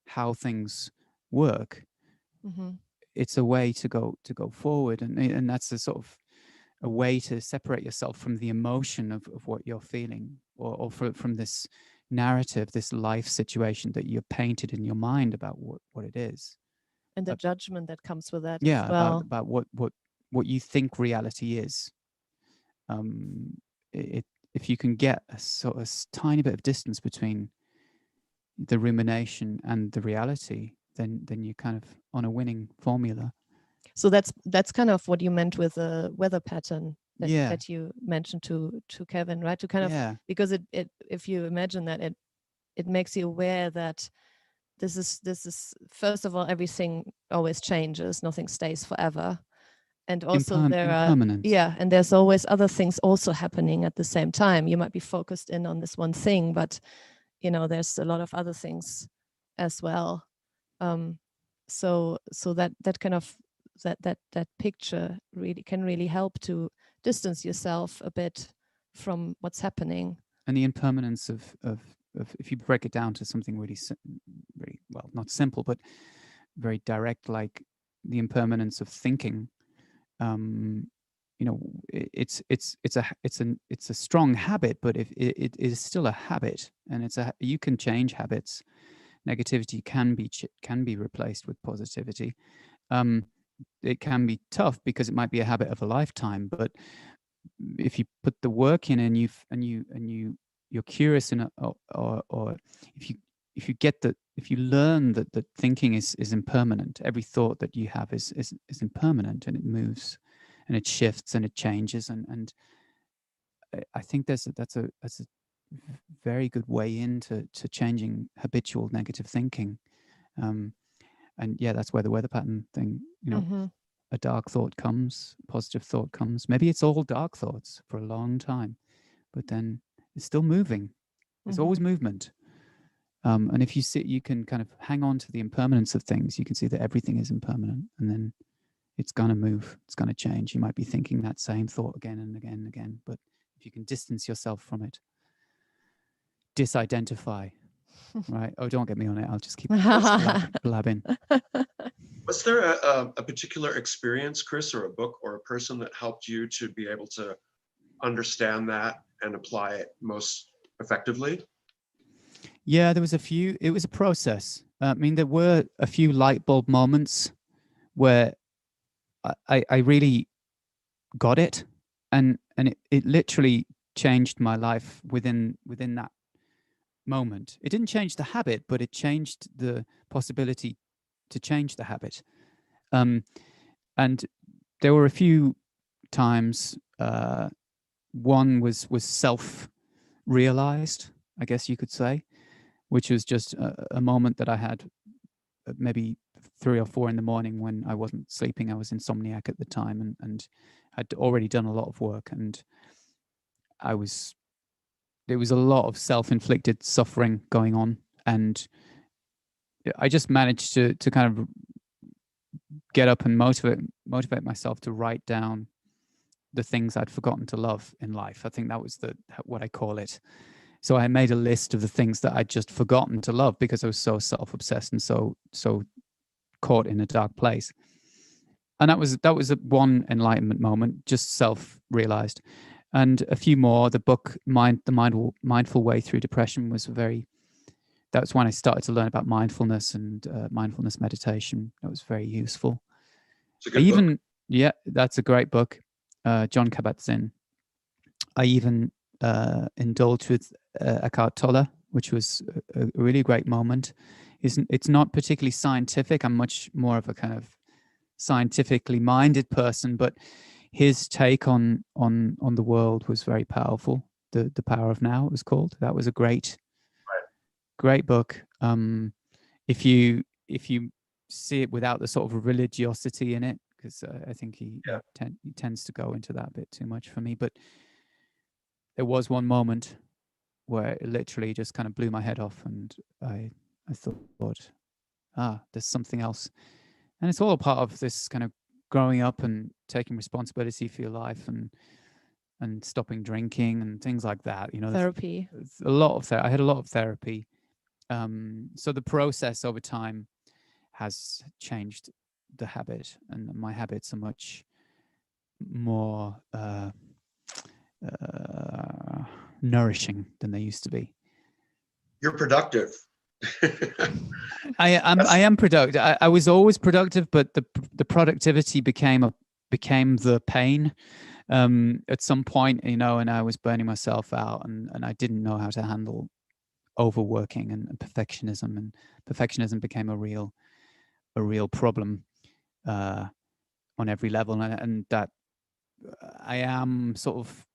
how things work, it's a way to go forward, and that's a sort of a way to separate yourself from the emotion of what you're feeling, or from this narrative, this life situation that you're painted in your mind about what it is, and the judgment that comes with that. yeah, as well. about what you think reality is. If you can get a sort of tiny bit of distance between the rumination and the reality, then you're kind of on a winning formula. So that's kind of what you meant with the weather pattern that, Yeah. that you mentioned to Kevin, right? To kind of, Yeah. because it if you imagine that, it makes you aware that this is first of all, everything always changes, nothing stays forever. And also there are, impermanent. yeah, and there's always other things also happening at the same time. You might be focused in on this one thing, but there's a lot of other things as well. So that kind of that picture really can really help to distance yourself a bit from what's happening. And the impermanence of if you break it down to something really well, not simple, but very direct, like the impermanence of thinking. It's a strong habit, but if it is still a habit, and you can change habits. Negativity can be replaced with positivity. It can be tough because it might be a habit of a lifetime, but if you put the work in, and you're curious, or if you learn that thinking is impermanent, every thought that you have is impermanent, and it moves, and it shifts, and it changes, and I think that's a very good way into changing habitual negative thinking. And yeah, that's where the weather pattern thing, a dark thought comes, positive thought comes. Maybe it's all dark thoughts for a long time, but then it's still moving. There's always movement. And if you can kind of hang on to the impermanence of things, you can see that everything is impermanent, and then it's going to move, it's going to change. You might be thinking that same thought again and again and again, but if you can distance yourself from it, disidentify, right? Oh, don't get me on it. I'll just keep blabbing. Was there a particular experience, Chris, or a book or a person that helped you to be able to understand that and apply it most effectively? Yeah, there was a few. It was a process. I mean, there were a few light bulb moments where I really got it, and it literally changed my life within that moment. It didn't change the habit, but it changed the possibility to change the habit. And there were a few times. One was self-realized, I guess you could say, which was just a moment that I had maybe 3 or 4 in the morning when I wasn't sleeping. I was insomniac at the time, and I'd already done a lot of work, and there was a lot of self-inflicted suffering going on, and I just managed to kind of get up and motivate myself to write down the things I'd forgotten to love in life. I think that was what I call it. So I made a list of the things that I'd just forgotten to love because I was so self-obsessed and so caught in a dark place. And that was one enlightenment moment, just self-realized. And a few more. The book The Mindful Way Through Depression was that's when I started to learn about mindfulness and mindfulness meditation. That was very useful. It's a good book. Yeah, that's a great book. John Kabat-Zinn. I even indulged with Eckhart Tolle, which was a really great moment. It's not particularly scientific. I'm much more of a kind of scientifically minded person, but his take on the world was very powerful. The Power of Now, it was called. That was a great book. If you see it without the sort of religiosity in it, because I think he tends to go into that a bit too much for me. But there was one moment where it literally just kind of blew my head off, and I thought, there's something else. And it's all a part of this kind of growing up and taking responsibility for your life and stopping drinking and things like that. You know, therapy. A lot of I had a lot of therapy. So the process over time has changed the habit, and my habits are much more nourishing than they used to be. You're productive. I am productive. I was always productive, but the productivity became the pain at some point, you know, and I was burning myself out, and I didn't know how to handle overworking and perfectionism, and perfectionism became a real problem on every level, and that I am sort of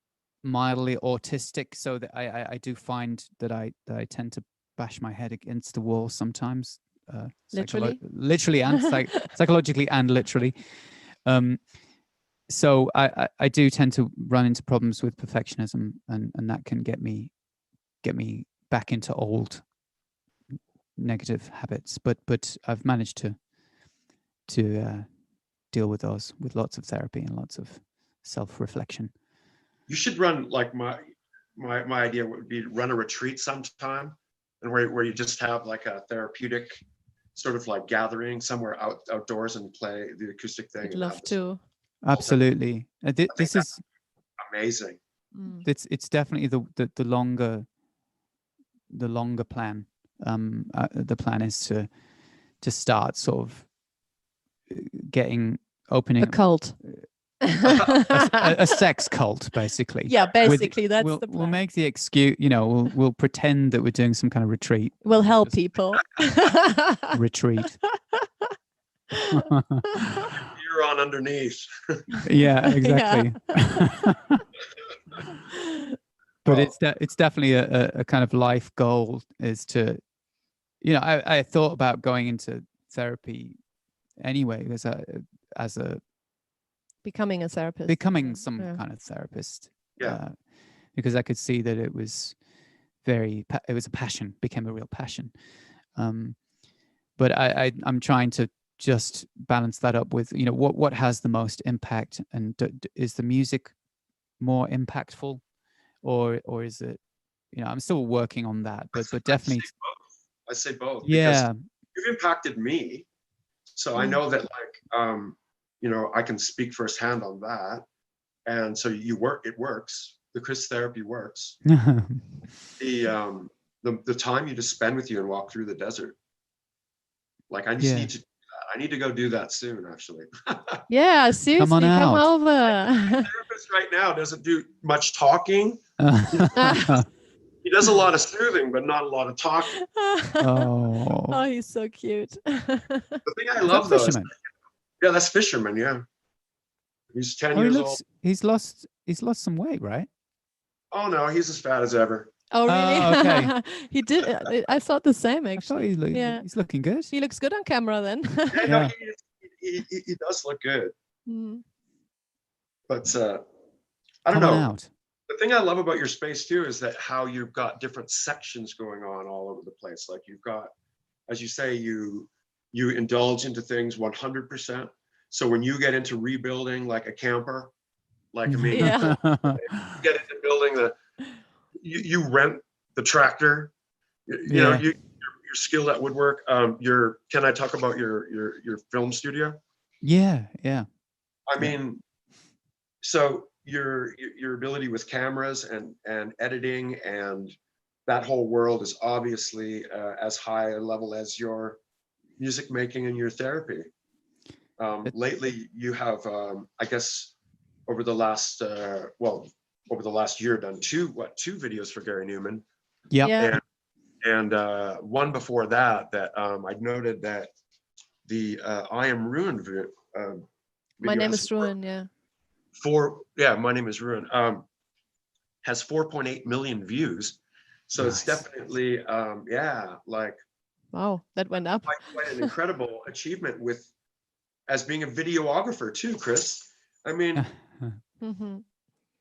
mildly autistic, so that I do find that I tend to bash my head against the wall sometimes, literally and psychologically and literally. So I do tend to run into problems with perfectionism, and that can get me back into old negative habits. But I've managed to deal with those with lots of therapy and lots of self-reflection. You should run, like my idea would be run a retreat sometime, and where you just have like a therapeutic sort of like gathering somewhere outdoors and play the acoustic thing. I'd love to. Absolutely. This is amazing. It's definitely the longer plan. The plan is to start sort of opening a cult. a sex cult, basically. Yeah, basically that's the plan. We'll make the excuse, you know, we'll pretend that we're doing some kind of retreat. We'll help people. Retreat. You're on underneath. Yeah, exactly. Yeah. But it's definitely a kind of life goal, is to, you know, I thought about going into therapy anyway, as a becoming a therapist, some kind of therapist. Yeah. Because I could see that it was it was a passion, became a real passion. But I'm trying to just balance that up with, you know, what has the most impact, and is the music more impactful, or is it, you know, I'm still working on that, but definitely I say both. Yeah. Because you've impacted me, So I know that like, you know, I can speak firsthand on that. And so it works. The Chris therapy works. The time you just spend with you and walk through the desert. Like I just need to do that. I need to go do that soon, actually. Yeah, seriously, come out. over. My therapist right now doesn't do much talking. He does a lot of soothing, but not a lot of talking. Oh, he's so cute. The thing I love though is, yeah, that's Fisherman. Yeah, he's 10 years old. He's lost some weight, right? Oh no, he's as fat as ever. Oh really? Okay. He did. I thought the same actually. I thought he's looking good. He looks good on camera then. Yeah, no, he does look good. Mm. But I don't know. Out. The thing I love about your space too is that how you've got different sections going on all over the place. Like you've got, as you say, you indulge into things 100%. So when you get into rebuilding like a camper, like I mean, Yeah. you get into building you rent the tractor. You know, you're skilled at woodwork. Can I talk about your film studio? Yeah. I mean, so your ability with cameras and editing and that whole world is obviously as high a level as your music making and your therapy. Lately, you have, I guess, over the last year, done two videos for Gary Newman. Yeah. And one before that I noted that the I Am Ruin video. My name is Ruin. Yeah. My name is Ruin. Has 4.8 million views. So nice. It's definitely, like. Wow, that went up. Quite an incredible achievement as being a videographer too, Chris. I mean,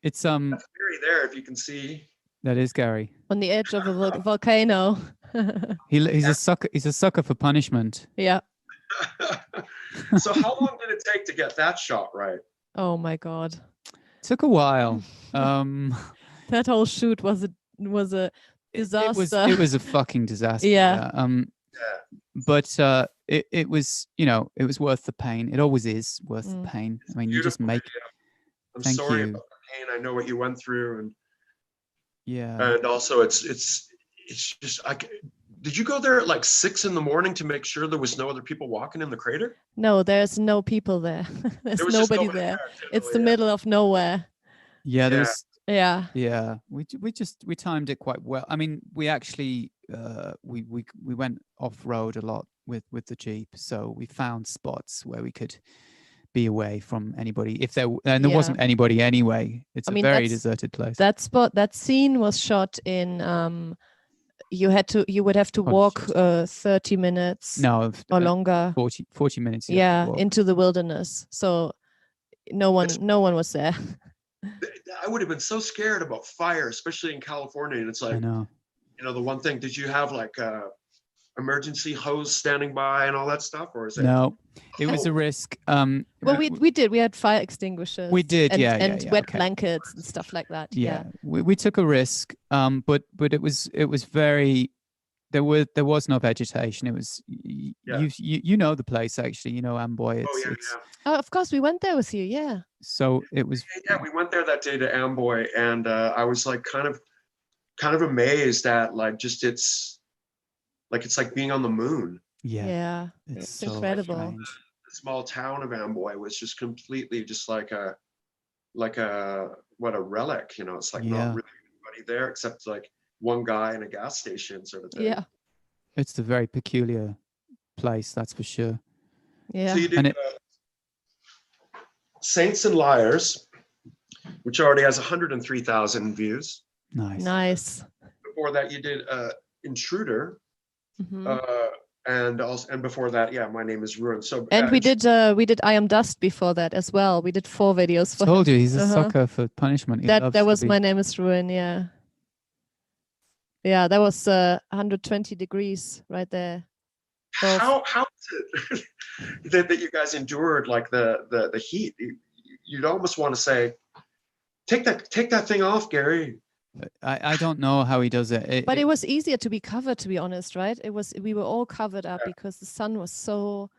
it's that's Gary there, if you can see. That is Gary on the edge of a volcano. He's a sucker. He's a sucker for punishment. Yeah. So how long did it take to get that shot right? Oh my God. Took a while. That whole shoot was a disaster. It was a fucking disaster. Yeah. But it was, it was worth the pain. It always is worth the pain. I mean, you just make. I'm Thank sorry you. about the pain. I know what you went through, and yeah. And also, it's just did you go there at like 6 a.m. to make sure there was no other people walking in the crater? No, there's no people there. There's nobody there. It's the middle of nowhere. Yeah, there was. Yeah. Yeah, we timed it quite well. I mean, we actually we went off road a lot with the Jeep, so we found spots where we could be away from anybody. There wasn't anybody anyway. It's a very deserted place. That scene was shot in. You would have to walk 30 minutes. No, or longer. 40 minutes. Yeah, into the wilderness. So no one was there. I would have been so scared about fire, especially in California. And it's like, I know. The one thing, did you have like a emergency hose standing by and all that stuff? Or is it? No, it was a risk. Well, we did. We had fire extinguishers. We did, and wet blankets and stuff like that. Yeah. We took a risk, but it was very. There was no vegetation. It was you know the place actually. Amboy. Oh, of course, we went there with you. Yeah. So it was. Yeah, we went there that day to Amboy, and I was like kind of amazed at like just it's like being on the moon. Yeah. It's so incredible. The small town of Amboy was just completely just like a relic. It's like not really anybody there except like one guy in a gas station sort of thing. Yeah. It's a very peculiar place, that's for sure. Yeah. So you did Saints and Liars, which already has 103,000 views. Nice. Before that, you did Intruder, and before that, My Name is Ruin. So we did I Am Dust before that as well. We did 4 videos for. I told you he's a sucker for punishment. That was My Name is Ruin. Yeah. Yeah, that was 120 degrees right there. How is it that you guys endured like the heat? You'd almost want to say, take that thing off, Gary. I don't know how he does it. But it was easier to be covered, to be honest, right? We were all covered up because the sun was so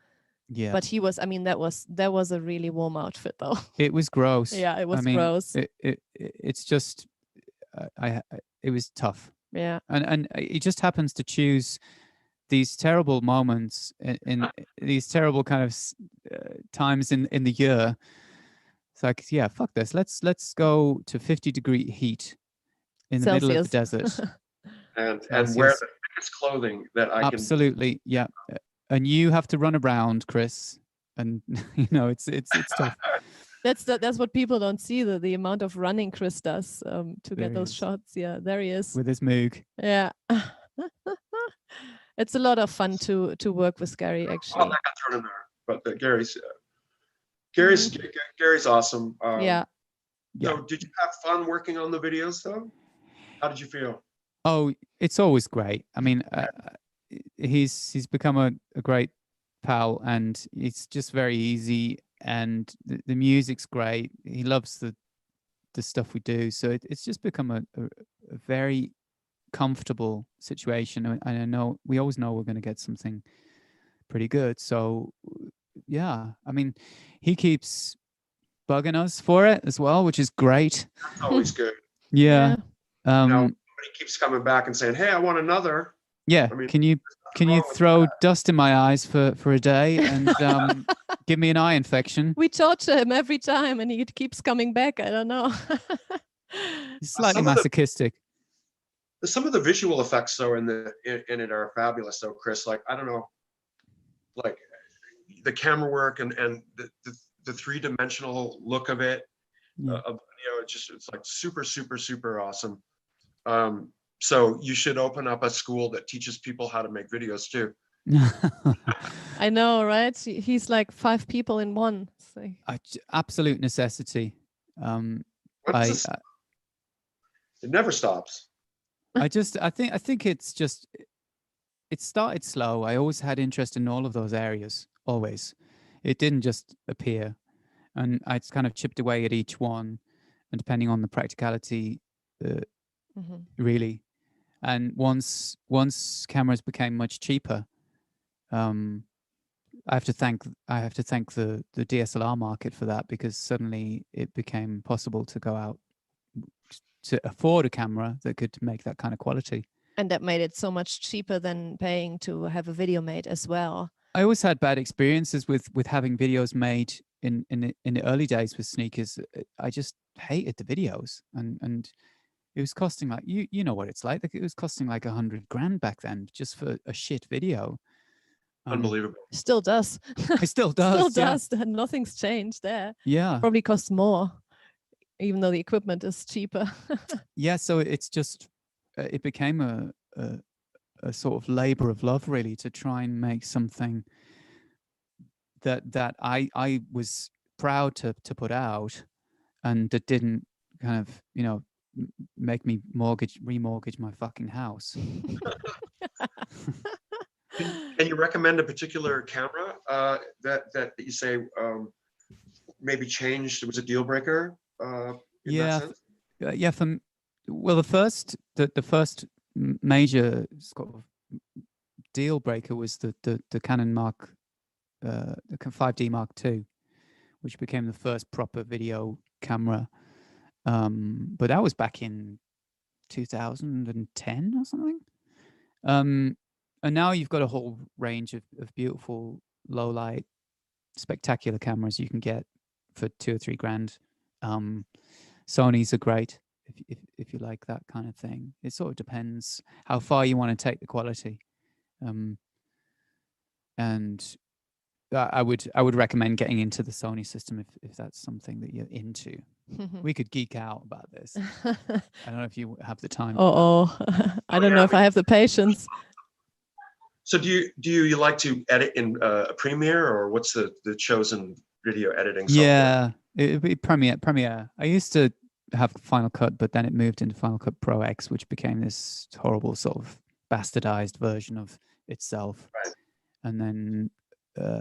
Yeah. But he was, I mean, that was a really warm outfit though. It was gross. Yeah, it was I mean, gross. It's just, it was tough. Yeah. And he just happens to choose these terrible moments in these terrible kind of times in the year. It's like, yeah, fuck this. Let's go to 50-degree heat in the middle of the desert. And Celsius. wear the thickest clothing that I can. Absolutely, yeah. And you have to run around, Chris, and you know it's tough. That's what people don't see, the amount of running Chris does to There get he those is. shots. Yeah, there he is. With his moog. Yeah. It's a lot of fun to work with Gary, Oh, actually. that got thrown in there. But Gary's awesome. Yeah. So did you have fun working on the videos though? How did you feel? Oh, it's always great. I mean, he's become a great pal, and it's just very easy, and the music's great. He loves the stuff we do, so it's just become a very comfortable situation. And I know we always know we're going to get something pretty good. So yeah, I mean, he keeps bugging us for it as well, which is great. That's always good. Yeah. You know, he keeps coming back and saying, "Hey, I want another." Yeah. I mean, Can you throw dust in my eyes for a day and give me an eye infection? We torture him every time, and he keeps coming back. I don't know. He's slightly masochistic. Some of the visual effects though in it are fabulous though, Chris. Like, I don't know, like the camera work and the three-dimensional look of it. You know, it's like super awesome. So you should open up a school that teaches people how to make videos too. I know, right? He's like 5 people in one. So. Absolute necessity. It never stops. I think it's just, it started slow. I always had interest in all of those areas, always. It didn't just appear, and I kind of chipped away at each one, and depending on the practicality, really. And once cameras became much cheaper, I have to thank the DSLR market for that, because suddenly it became possible to go out to afford a camera that could make that kind of quality. And that made it so much cheaper than paying to have a video made as well. I always had bad experiences with having videos made in the early days with sneakers. I just hated the videos, and it was costing like, you know what it's like. It was costing like $100,000 back then just for a shit video. Unbelievable. Still does. It still does. Still does. Nothing's changed there. Yeah. Probably costs more, even though the equipment is cheaper. Yeah. So it's just, it became a sort of labor of love, really, to try and make something that I was proud to put out, and that didn't kind of, you know, make me remortgage my fucking house. Can you recommend a particular camera that you say maybe changed? It was a deal breaker. Yeah. Well, the first major sort of deal breaker was the Canon the 5D Mark II, which became the first proper video camera. But that was back in 2010 or something. And now you've got a whole range of beautiful low light, spectacular cameras you can get for $2,000 or $3,000. Sony's are great if you like that kind of thing. It sort of depends how far you want to take the quality. And I would recommend getting into the Sony system if that's something that you're into. We could geek out about this. I don't know if you have the time. I don't know if I have the patience. So do you like to edit in Premiere, or what's the chosen video editing software? Yeah, it'd be Premiere. I used to have Final Cut, but then it moved into Final Cut Pro X, which became this horrible sort of bastardized version of itself. Right. And then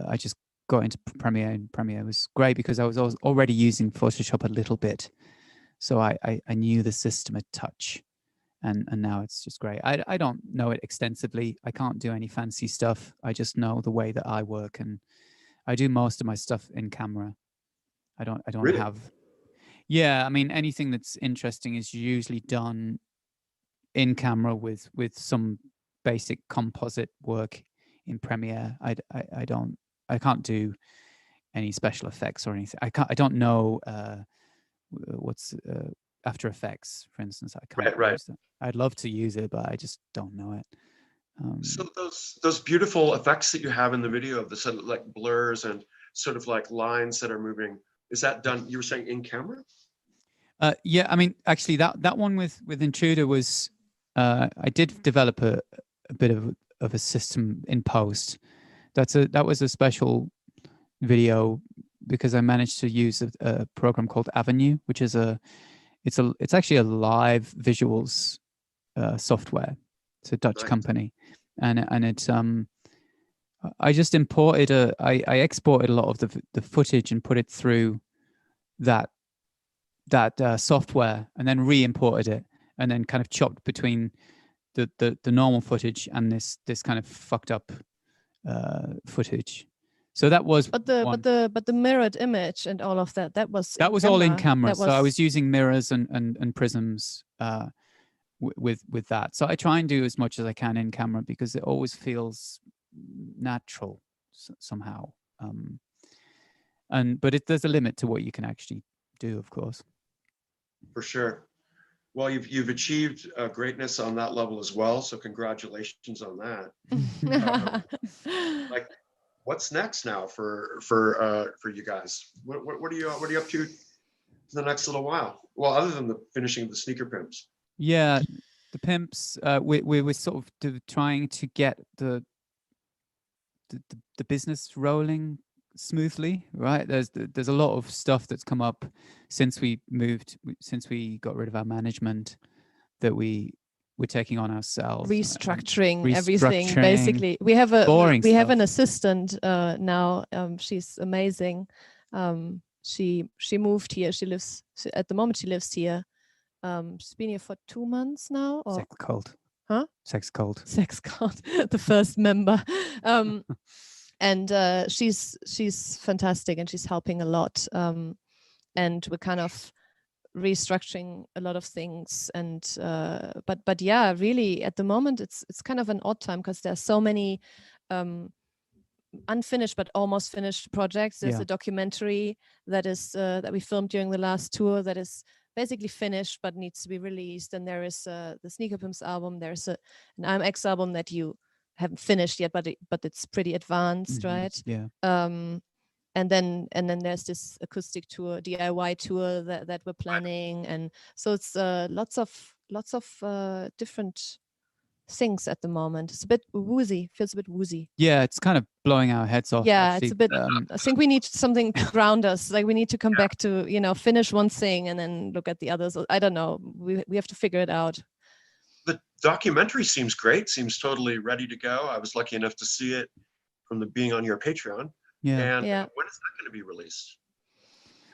I just got into Premiere, and Premiere was great because I was already using Photoshop a little bit, so I knew the system a touch. And now it's just great. I don't know it extensively. I can't do any fancy stuff. I just know the way that I work, and I do most of my stuff in camera. I don't Really? have. Yeah, I mean, anything that's interesting is usually done in camera with some basic composite work in Premiere. I can't do any special effects or anything. I don't know what's After Effects, for instance. I can't Right. use that. I'd love to use it, but I just don't know it. So those beautiful effects that you have in the video of the sort of like blurs and sort of like lines that are moving, is that done, you were saying, in camera? Yeah, I mean, actually, that one with Intruder was I did develop a bit of a system in post. That was a special video because I managed to use a program called Avenue, which is it's actually a live visuals software. It's a Dutch company, and it's I just imported I exported a lot of the footage and put it through that software, and then re-imported it, and then kind of chopped between the normal footage and this kind of fucked up footage. So that was but the mirrored image and all of that was all in camera. So I was using mirrors and prisms with that. So I try and do as much as I can in camera because it always feels natural somehow. But there's a limit to what you can actually do, of course. For sure. Well, you've achieved greatness on that level as well. So congratulations on that. Like, what's next now for you guys? What are you up to the next little while? Well, other than the finishing of the Sneaker Pimps. Yeah, the Pimps. We were sort of trying to get the business rolling smoothly, right? There's a lot of stuff that's come up since we got rid of our management that we're taking on ourselves, restructuring everything. Basically, we have an assistant now. She's amazing. She moved here. At the moment she lives here. She's been here for 2 months now. Sex cult. Huh? Sex cult. Sex cult. The first member. And she's fantastic, and she's helping a lot. And we're kind of restructuring a lot of things. And but yeah, really at the moment it's kind of an odd time because there's so many unfinished but almost finished projects. There's a documentary that is that we filmed during the last tour that is basically finished but needs to be released. And there is the Sneaker Pimps album. There's an IAMX album that you haven't finished yet, but it's pretty advanced, right? Yeah. And then there's this acoustic tour, DIY tour that we're planning, and so it's lots of different things at the moment. It's a bit woozy, feels a bit woozy. Yeah, it's kind of blowing our heads off. Yeah, actually. it's a bit. I think we need something to ground us. Like we need to come back to finish one thing and then look at the others. I don't know. We have to figure it out. The documentary seems great. Seems totally ready to go. I was lucky enough to see it from being on your Patreon. Yeah. And when is that going to be released?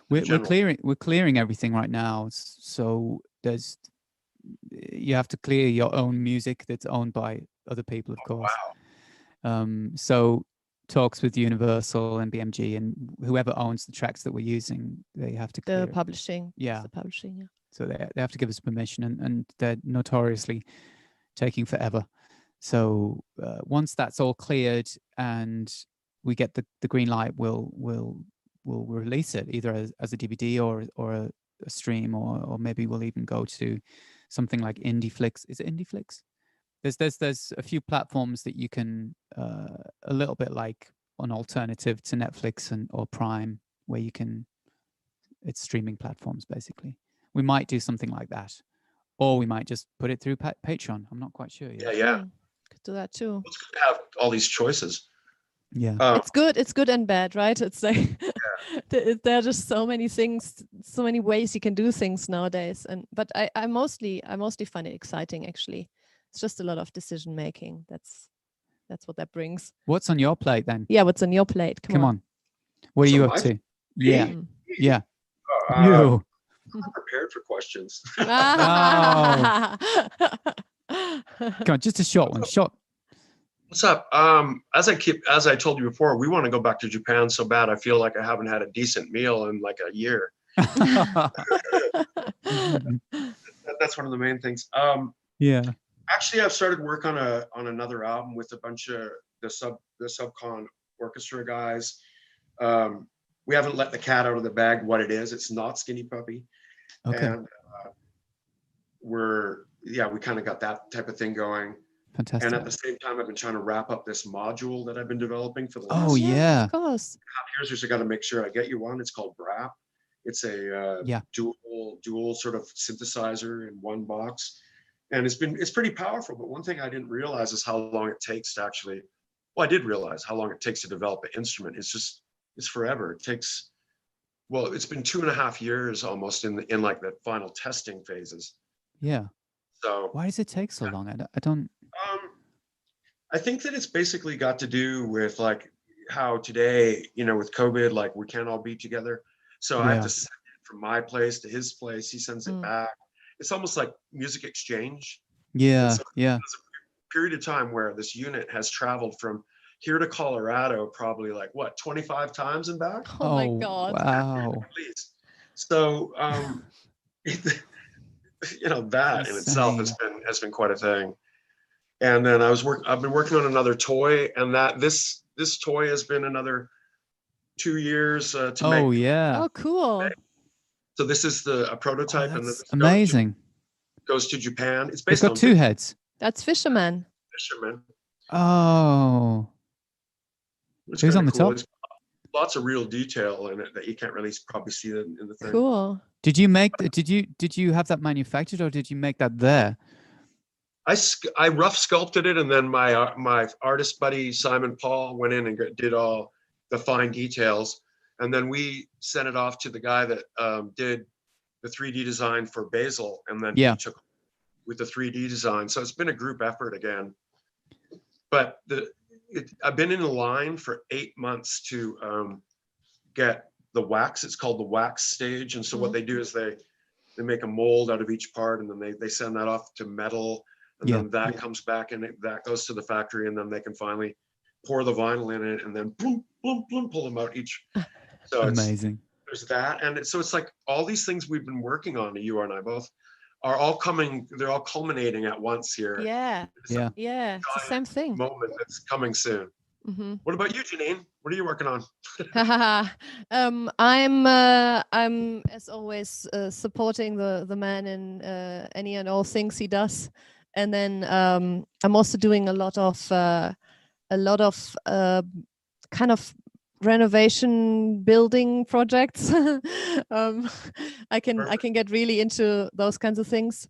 We're clearing everything right now. So you have to clear your own music that's owned by other people, of course. Wow. So talks with Universal and BMG and whoever owns the tracks that we're using, they have to clear the publishing. Yeah. The publishing. Yeah. So they have to give us permission, and they're notoriously taking forever. So once that's all cleared and we get the green light, we'll release it either as a DVD or a stream, or maybe we'll even go to something like IndieFlix. Is it IndieFlix? There's a few platforms that you can a little bit like an alternative to Netflix or Prime, where it's streaming platforms basically. We might do something like that, or we might just put it through Patreon. I'm not quite sure yet. Yeah. Could do that too. It's good to have all these choices. Yeah. It's good and bad, right? It's like there are just so many things, so many ways you can do things nowadays. But I mostly find it exciting, actually. It's just a lot of decision making. That's what that brings. What's on your plate then? Yeah, what's on your plate? Come on. What are you up to? Yeah. Me? Yeah. I'm not prepared for questions. Oh. Come on, just a short one. Short. What's up? As I told you before, we want to go back to Japan so bad. I feel like I haven't had a decent meal in like a year. That's one of the main things. Yeah. Actually, I've started work on another album with a bunch of the subcon orchestra guys. We haven't let the cat out of the bag what it is. It's not Skinny Puppy. Okay. And we kind of got that type of thing going. Fantastic. And at the same time, I've been trying to wrap up this module that I've been developing for the last Oh yeah. Of course. years. So I got to make sure I get you one. It's called BRAP. It's a dual sort of synthesizer in one box, and it's pretty powerful. But one thing I didn't realize is how long it takes to actually. Well, I did realize how long it takes to develop an instrument. It's forever. It takes. Well, it's been 2.5 years almost in like the final testing phases. Yeah. So why does it take so long? I don't. I think that it's basically got to do with like how today, with COVID, like we can't all be together. So I have to send it from my place to his place. He sends it back. It's almost like music exchange. Yeah, so yeah. There's a period of time where this unit has traveled from here to Colorado, probably like 25 times and back. Oh my God! Wow. So, that in itself has been quite a thing. And then I've been working on another toy, and this toy has been another 2 years to make. Oh yeah. Oh cool. So this is a prototype, and that's amazing. Goes to Japan. It's It's based got on 2 heads. That's Fisherman. Oh. Who's on the top? It's lots of real detail in it that you can't really probably see in the thing. Cool. Did you have that manufactured, or did you make that there? I rough sculpted it, and then my artist buddy Simon Paul went in and did all the fine details, and then we sent it off to the guy that did the 3D design for Basil, and then he took with the 3D design. So it's been a group effort again. But I've been in the line for 8 months to get the wax. It's called the wax stage, and so what they do is they make a mold out of each part, and then they send that off to metal. And then that comes back, and that goes to the factory, and then they can finally pour the vinyl in it, and then boom, boom, boom, pull them out each. So amazing. There's that, and so it's like all these things we've been working on, you and I both, are all coming. They're all culminating at once here. Yeah. It's the same thing. Moment that's coming soon. Mm-hmm. What about you, Janine? What are you working on? I'm as always supporting the man in any and all things he does. And then I'm also doing a lot of kind of renovation building projects. I can get really into those kinds of things.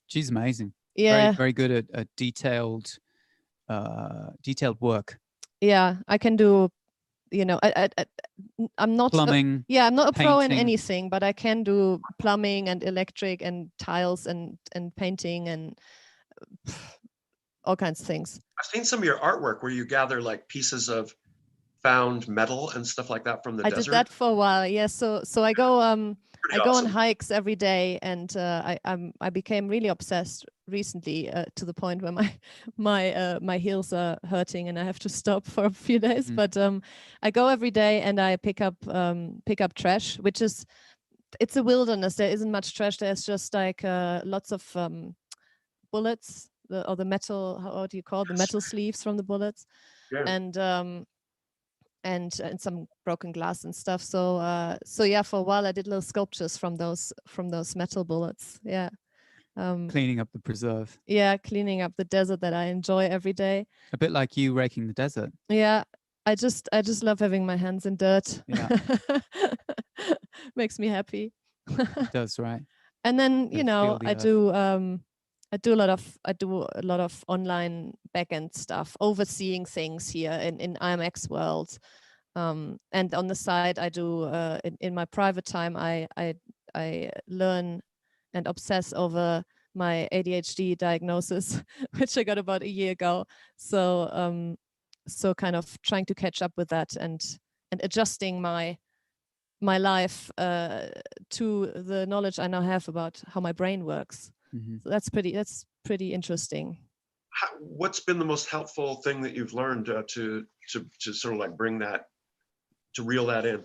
She's amazing. Yeah, very good at detailed work. Yeah, I can do. I'm not plumbing. I'm not a pro in painting. anything, but I can do plumbing and electric and tiles and painting and all kinds of things. I've seen some of your artwork where you gather like pieces of found metal and stuff like that from the desert. I did that for a while. Yeah, so I go on awesome. hikes every day, and I became really obsessed recently to the point where my heels are hurting and I have to stop for a few days. But I go every day and I pick up trash, it's a wilderness. There isn't much trash. There's just like lots of bullets or the metal. How do you call it? The metal sleeves from the bullets, and some broken glass and stuff. So yeah, for a while I did little sculptures from those metal bullets. Yeah. Cleaning up the preserve. Yeah, cleaning up the desert that I enjoy every day. A bit like you raking the desert. Yeah, I just love having my hands in dirt. Yeah. Makes me happy. It does, right? And then I do a lot of online backend stuff, overseeing things here in IAMX world. And on the side, I do in my private time, I learn and obsess over my ADHD diagnosis, which I got about a year ago. So so kind of trying to catch up with that and adjusting my life to the knowledge I now have about how my brain works. So that's pretty interesting. what's been the most helpful thing that you've learned to sort of like bring that, to reel that in?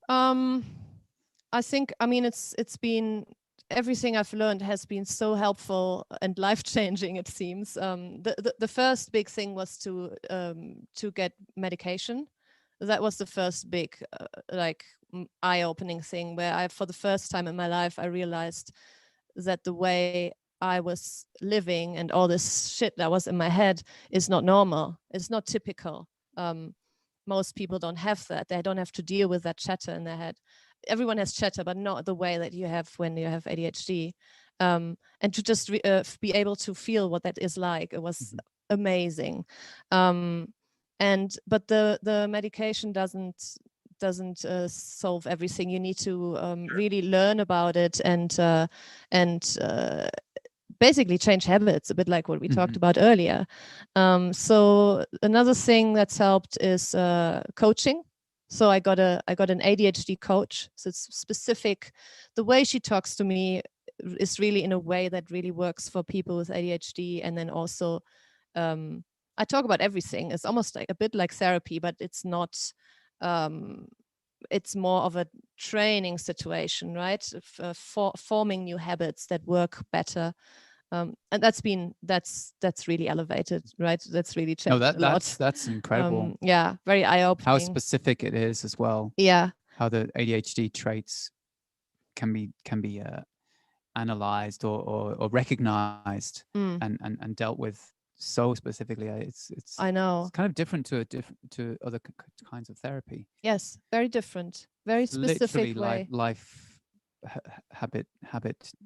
I think, I mean, it's been, everything I've learned has been so helpful and life-changing, it seems. The first big thing was to get medication. That was the first big like eye-opening thing, where for the first time in my life, I realized that the way I was living and all this shit that was in my head is not normal. It's not typical. Most people don't have that. They don't have to deal with that chatter in their head. Everyone has chatter, but not the way that you have when you have ADHD. And to just be able to feel what that is like, it was amazing. But the medication doesn't solve everything. You need to really learn about it and basically change habits, a bit like what we talked about earlier. So another thing that's helped is coaching. So I got an ADHD coach. So it's specific. The way she talks to me is really in a way that really works for people with ADHD. And then also I talk about everything. It's almost like a bit like therapy, but it's not. It's more of a training situation, right? Forming new habits that work better. And that's really elevated, right? That's really changed a lot. That's incredible. Yeah, very eye-opening. How specific it is as well. Yeah. How the ADHD traits can be analyzed or recognized and dealt with so specifically. It's I know. It's kind of different to other kinds of therapy. Yes, very different, very specific literally way. life habit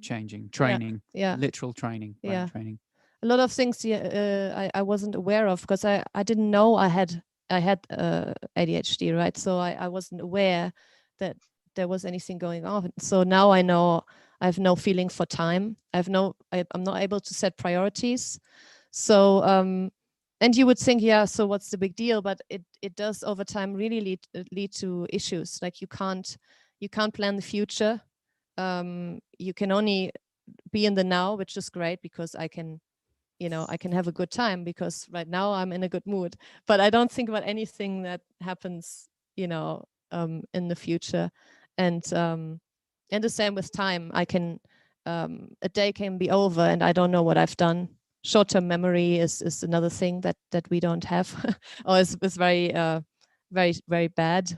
changing training. Yeah. Literal training. Yeah. Training. A lot of things I wasn't aware of because I didn't know I had ADHD, right? So I wasn't aware that there was anything going on. So now I know I have no feeling for time. I'm not able to set priorities. So and you would think, yeah, so what's the big deal? But it does over time really lead to issues. Like you can't plan the future. You can only be in the now, which is great because I can have a good time because right now I'm in a good mood. But I don't think about anything that happens, in the future. And the same with time. I can a day can be over and I don't know what I've done. Short-term memory is another thing that we don't have, or is very very bad.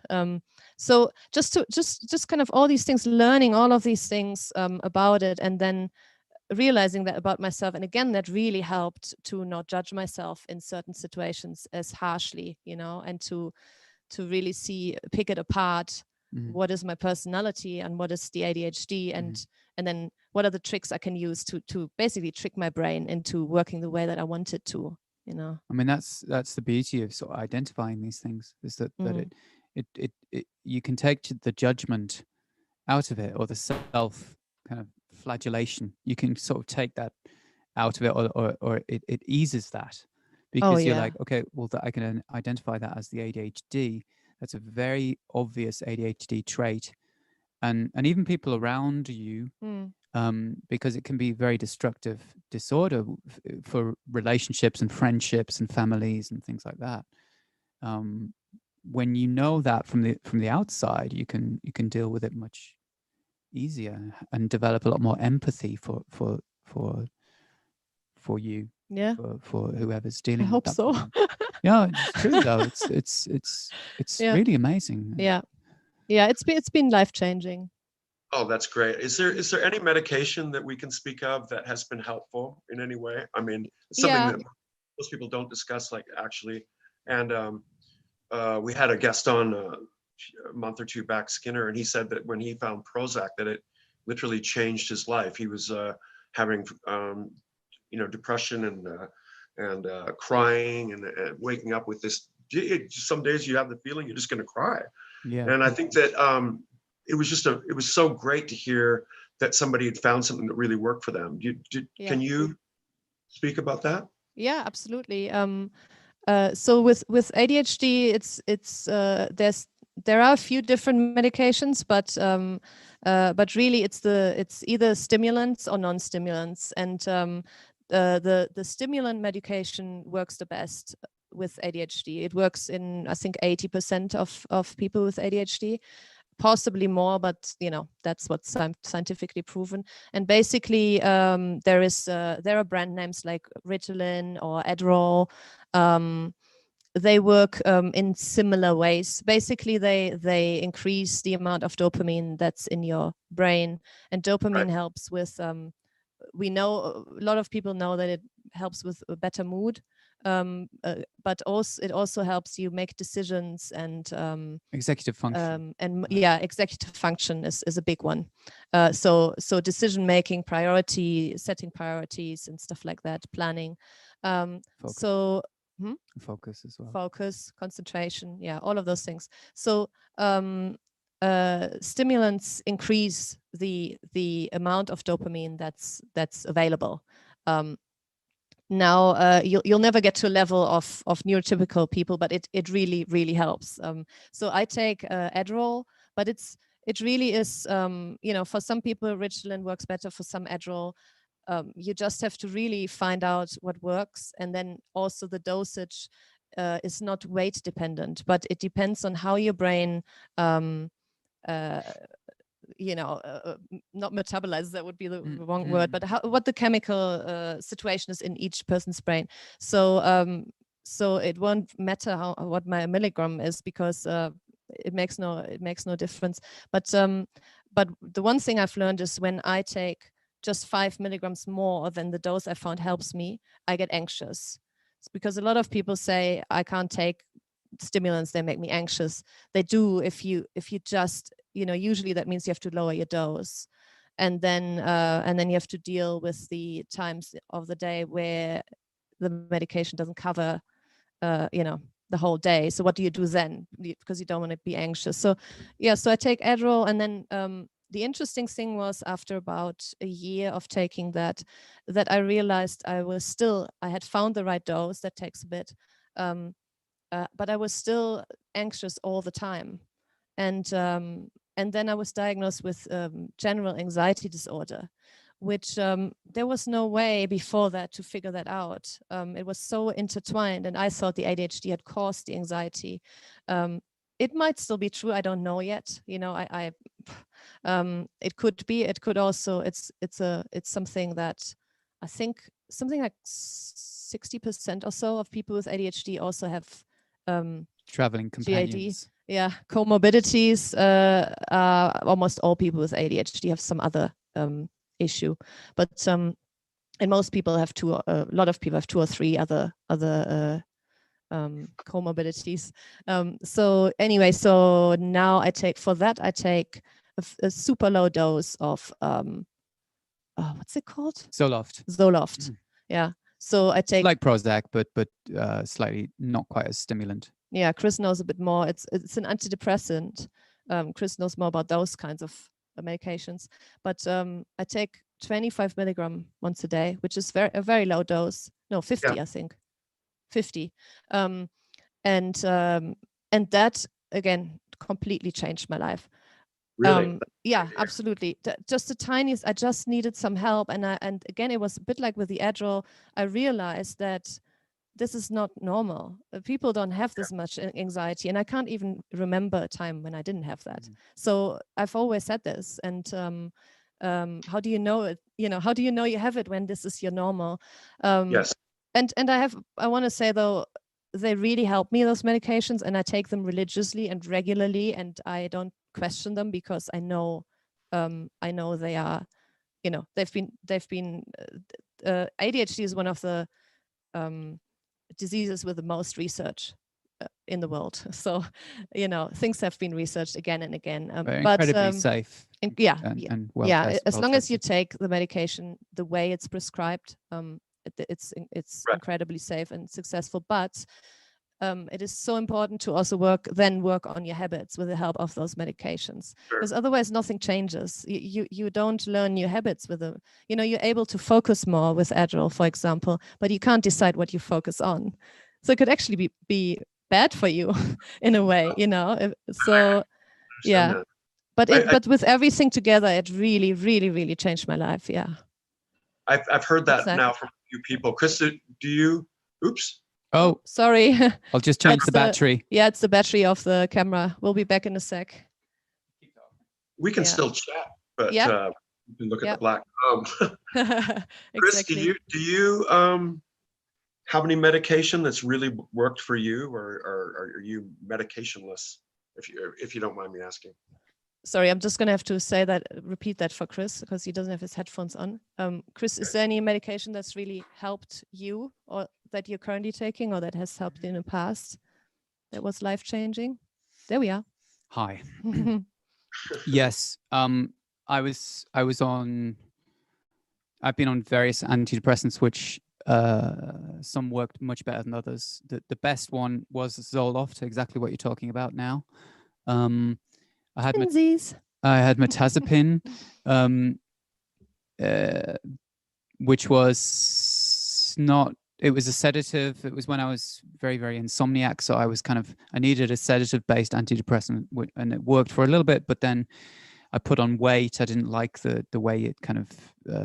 So just kind of all these things, learning all of these things about it, and then realizing that about myself. And again, that really helped to not judge myself in certain situations as harshly, and to really pick it apart. What is my personality and what is the ADHD, and then what are the tricks I can use to basically trick my brain into working the way that I want it to, I mean, that's the beauty of sort of identifying these things, is that it you can take the judgment out of it, or the self kind of flagellation. You can sort of take that out of it, or it eases that, because you're like, okay, well, I can identify that as the ADHD. That's a very obvious ADHD trait, and even people around you, because it can be very destructive disorder for relationships and friendships and families and things like that. When you know that from the outside, you can deal with it much easier and develop a lot more empathy for you. Yeah. For whoever's dealing. I hope with that so. problem. Yeah, it's true though. It's really amazing. Yeah. It's been life-changing. Oh, that's great. Is there any medication that we can speak of that has been helpful in any way? I mean, it's something that most people don't discuss, like, actually. And we had a guest on a month or two back, Skinner, and he said that when he found Prozac, that it literally changed his life. He was having depression and crying and waking up with this. Some days you have the feeling you're just going to cry. Yeah. And I think that it was so great to hear that somebody had found something that really worked for them. Can you speak about that? Yeah, absolutely. So with ADHD, there are a few different medications, but really it's either stimulants or non-stimulants, and the stimulant medication works the best with ADHD. It works in, I think, 80% of people with ADHD, possibly more, but that's what's scientifically proven. And basically, there are brand names like Ritalin or Adderall. They work in similar ways. Basically, they increase the amount of dopamine that's in your brain, and dopamine helps with. We know, a lot of people know that it helps with a better mood, but it also helps you make decisions and executive function. Executive function is a big one. So decision making, setting priorities and stuff like that, planning. Focus as well. Focus, concentration, all of those things. So stimulants increase the amount of dopamine that's available. Now you'll never get to a level of neurotypical people, but it really helps. So I take Adderall, but it really is for some people Ritalin works better, for some Adderall. You just have to really find out what works, and then also the dosage is not weight dependent, but it depends on how your brain not metabolize, that would be the wrong word, but what the chemical situation is in each person's brain. So it won't matter what my milligram is, because it makes no difference. But the one thing I've learned is when I take just 5 milligrams more than the dose I found helps me, I get anxious. It's because a lot of people say I can't take stimulants, they make me anxious. They do if you just usually that means you have to lower your dose, and then you have to deal with the times of the day where the medication doesn't cover the whole day. So what do you do then, because you don't want to be anxious? So I take Adderall, and then the interesting thing was, after about a year of taking that I realized I had found the right dose. That takes a bit, but I was still anxious all the time. And then I was diagnosed with general anxiety disorder, which there was no way before that to figure that out. It was so intertwined, and I thought the ADHD had caused the anxiety. It might still be true. I don't know yet. It could be. It could also. It's something that I think something like 60% or so of people with ADHD also have traveling companions. GAD. Comorbidities. Almost all people with ADHD have some other issue, but and most people have a lot of people have 2 or 3 other comorbidities. So anyway, so now I take a super low dose of what's it called? Zoloft. Yeah. So I take, it's like Prozac, but slightly not quite as stimulant. Yeah, Chris knows a bit more. It's an antidepressant. Chris knows more about those kinds of medications. But I take 25 milligram once a day, which is a very low dose. No, 50, I think. 50. And that again completely changed my life. Really? Absolutely. Just the tiniest. I just needed some help, and again, it was a bit like with the Adderall. I realized that this is not normal. People don't have this much anxiety, and I can't even remember a time when I didn't have that. So I've always said this, and how do you know it? How do you know you have it when this is your normal? Yes. And I want to say though, they really help me, those medications, and I take them religiously and regularly, and I don't question them, because I know they are, they've been ADHD is one of the diseases with the most research in the world. So, things have been researched again and again. But incredibly safe. And well tested, as long as you take the medication the way it's prescribed, it's incredibly safe and successful. But it is so important to also work on your habits with the help of those medications, because otherwise nothing changes. You don't learn new habits with them. You're able to focus more with Adderall, for example, but you can't decide what you focus on. So it could actually be bad for you in a way, So yeah, but with everything together, it really, really, really changed my life. Yeah. I've heard that now from a few people. Chris, do you? Oops. Oh, sorry. I'll just change That's the battery. Yeah, it's the battery of the camera. We'll be back in a sec. We can Yeah. still chat, but Yeah. you can look at Yeah. the black. Chris, Exactly. do you have any medication that's really worked for you, or are you medicationless? If you don't mind me asking. Sorry, I'm just gonna have to say that, repeat that for Chris, because he doesn't have his headphones on. Chris, is there any medication that's really helped you, or that you're currently taking, or that has helped in the past, that was life-changing? There we are. Hi. Yes. I've been on various antidepressants, which some worked much better than others. The best one was Zoloft, exactly what you're talking about now. I had mirtazapine, which was not. It was a sedative. It was when I was very, very insomniac, so I needed a sedative-based antidepressant, and it worked for a little bit. But then I put on weight. I didn't like the way it kind of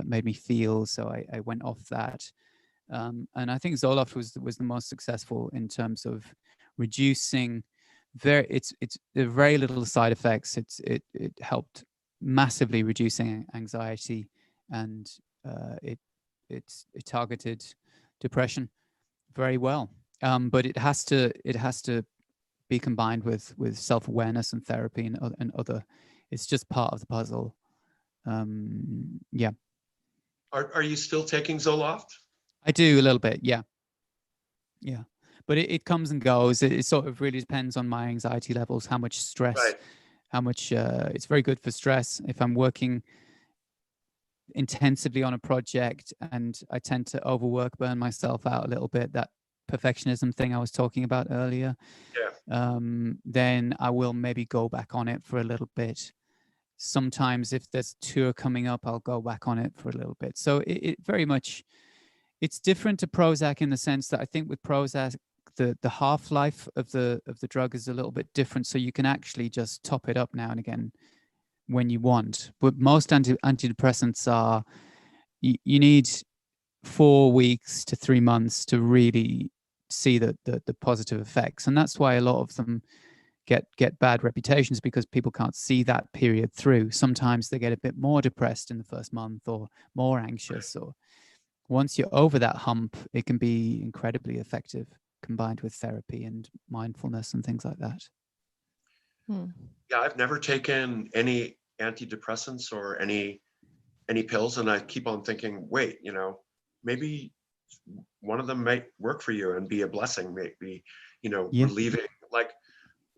made me feel, so I went off that. And I think Zoloft was the most successful in terms of reducing. It's very little side effects. It helped massively reducing anxiety, and it targeted depression very well. But it has to be combined with self-awareness and therapy and other. It's just part of the puzzle. Yeah. Are you still taking Zoloft? I do a little bit. Yeah. Yeah. But it comes and goes. It sort of really depends on my anxiety levels, how much stress, Right. how much, it's very good for stress. If I'm working intensively on a project and I tend to overwork, burn myself out a little bit, that perfectionism thing I was talking about earlier, then I will maybe go back on it for a little bit. Sometimes if there's a tour coming up, I'll go back on it for a little bit. So it very much, it's different to Prozac in the sense that I think with Prozac, the half-life of the drug is a little bit different. So you can actually just top it up now and again when you want. But most antidepressants are, you need 4 weeks to 3 months to really see the positive effects. And that's why a lot of them get bad reputations, because people can't see that period through. Sometimes they get a bit more depressed in the first month or more anxious, or once you're over that hump, it can be incredibly effective combined with therapy and mindfulness and things like that. Yeah, I've never taken any antidepressants or any pills, and I keep on thinking, wait, maybe one of them might work for you and be a blessing, maybe, relieving. Like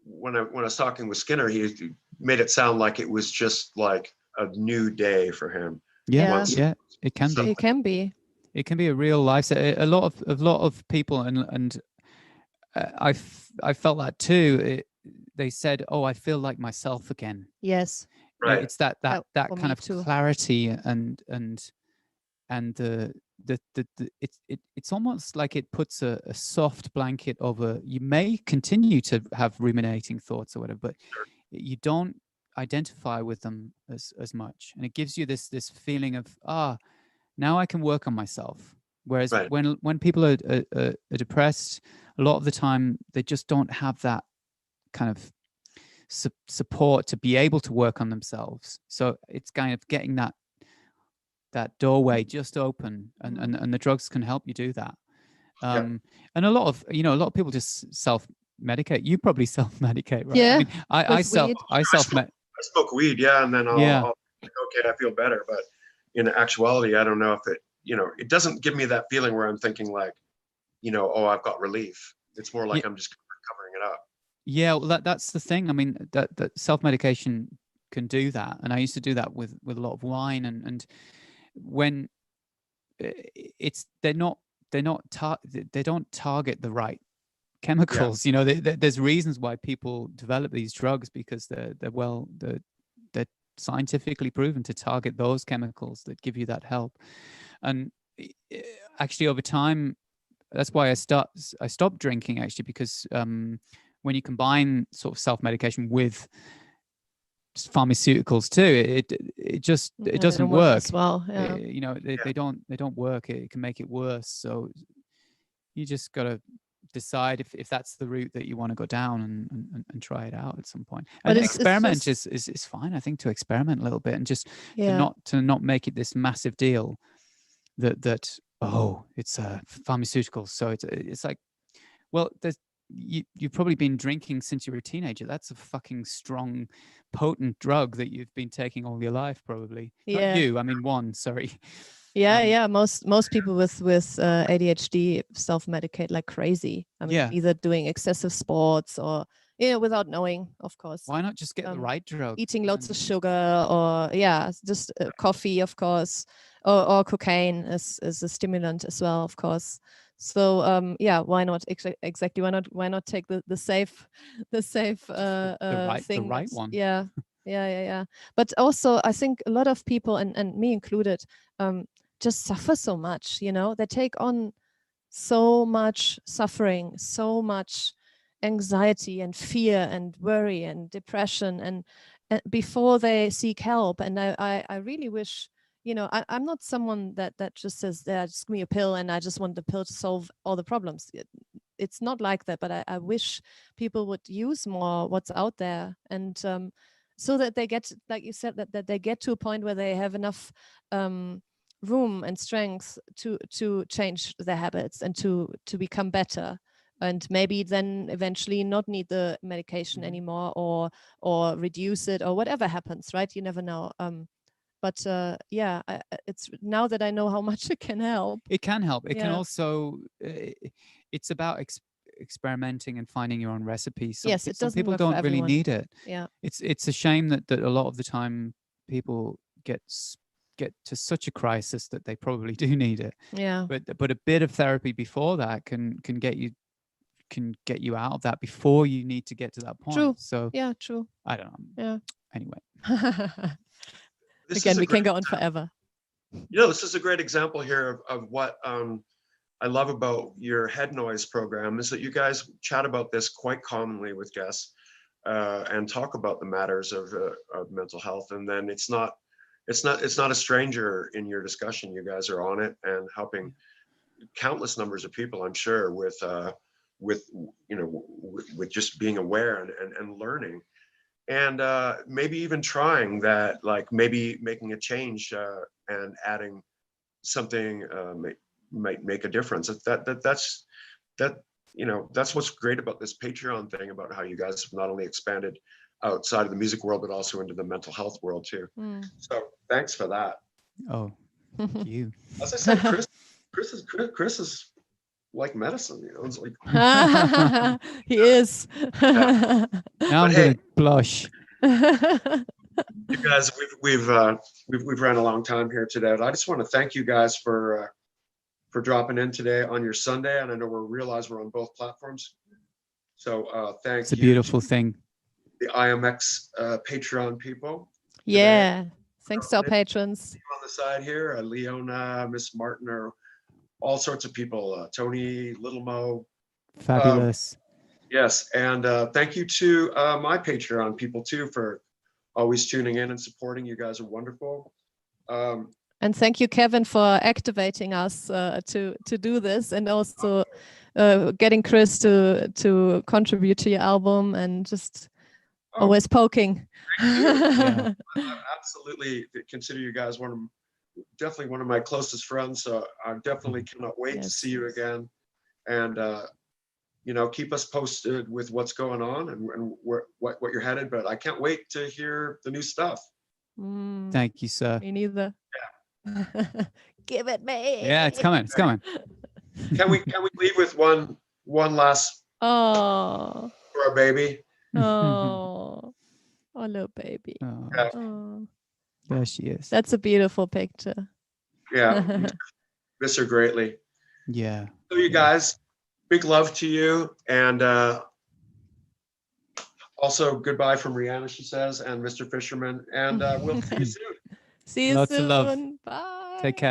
when I was talking with Skinner, he made it sound like it was just like a new day for him. Yeah. It can be. It can be. It can be a real life. A lot of people, and I felt that too. They said, "Oh, I feel like myself again." Yes. Right. It's that kind of too. clarity and it's almost like it puts a soft blanket over. You may continue to have ruminating thoughts or whatever, but you don't identify with them as much, and it gives you this feeling of now I can work on myself. Whereas when people are depressed, a lot of the time they just don't have that kind of support to be able to work on themselves. So it's kind of getting that doorway just open, and the drugs can help you do that. And a lot of people just self-medicate. You probably self-medicate, right? Yeah. I mean, I smoke weed, and then I'll okay, I feel better. But in actuality, I don't know if it doesn't give me that feeling where I'm thinking like, oh, I've got relief. It's more like I'm just covering it up. Yeah, well, that's the thing. I mean, that self-medication can do that, and I used to do that with a lot of wine, and when they don't target the right chemicals. There's reasons why people develop these drugs, because they're scientifically proven to target those chemicals that give you that help. And actually over time, that's why I stopped drinking, actually, because when you combine sort of self-medication with pharmaceuticals too. It just Yeah, it doesn't don't work work. as well. Yeah. You know, they don't work. It can make it worse. So you just got to decide if that's the route that you want to go down and try it out at some point. But And it's experiment just, is fine, I think, to experiment a little bit and just yeah. to not make it this massive deal that oh, it's pharmaceuticals. So it's like, well, you've probably been drinking since you were a teenager. That's a fucking strong, potent drug that you've been taking all your life, probably. Yeah. Not you, I mean one, sorry. Yeah, most people with ADHD self-medicate like crazy. I mean, either doing excessive sports or, you know, without knowing, of course. Why not just get the right drug? Eating lots of sugar, or just coffee, of course, or cocaine is a stimulant as well, of course. So why not exactly? Why not take the safe thing? The right one. Yeah. But also, I think a lot of people, and me included, just suffer so much. You know, they take on so much suffering, so much anxiety and fear and worry and depression, and before they seek help. And I really wish, you know, I'm not someone that just says, just give me a pill and I just want the pill to solve all the problems. It's not like that, but I wish people would use more what's out there, and so that they get, like you said, that they get to a point where they have enough room and strength to change their habits and to become better, and maybe then eventually not need the medication anymore, or reduce it, or whatever happens, right? You never know. But it's now that I know how much it can help. It can help. It can also, it's about experimenting and finding your own recipes. Some people don't really need it. Yeah. It's a shame that a lot of the time people get to such a crisis that they probably do need it. Yeah. But a bit of therapy before that can get you out of that before you need to get to that point. True. So yeah, true. I don't know. Yeah. Anyway. Again, we can go on forever. You know, this is a great example here of what I love about your head noise program, is that you guys chat about this quite commonly with guests and talk about the matters of mental health. And then it's not a stranger in your discussion. You guys are on it and helping countless numbers of people, I'm sure, with just being aware and learning. And maybe even trying that, like maybe making a change and adding something might make a difference. That's what's great about this Patreon thing, about how you guys have not only expanded outside of the music world, but also into the mental health world too. So thanks for that. Oh, thank you. As I said, Chris is like medicine, you know. It's like he is. Now I'm gonna blush. You guys, we've ran a long time here today. I just want to thank you guys for dropping in today on your Sunday, and I know realize we're on both platforms. So thank you. It's a beautiful thing. The IAMX Patreon people. Yeah. Today. Thanks to our patrons. On the side here, Leona, Miss Martin, or all sorts of people. Tony, Little Mo. Fabulous. Yes, and thank you to my Patreon people too for always tuning in and supporting. You guys are wonderful. And thank you, Kevin, for activating us to do this, and also getting Chris to contribute to your album, and just always poking. I absolutely consider you guys definitely one of my closest friends. So I definitely cannot wait to see you again, and keep us posted with what's going on and what you're headed. But I can't wait to hear the new stuff. Thank you, sir. Me neither. Yeah. Give it me. Yeah, it's coming. It's coming. Can we leave with one last for our baby? Oh, little baby. Oh. There she is. That's a beautiful picture. Yeah, miss her greatly. Yeah. So you guys, big love to you, and also goodbye from Rihanna, she says, and Mr. Fisherman, and we'll see you soon. See you Lots soon. of love. Bye. Take care.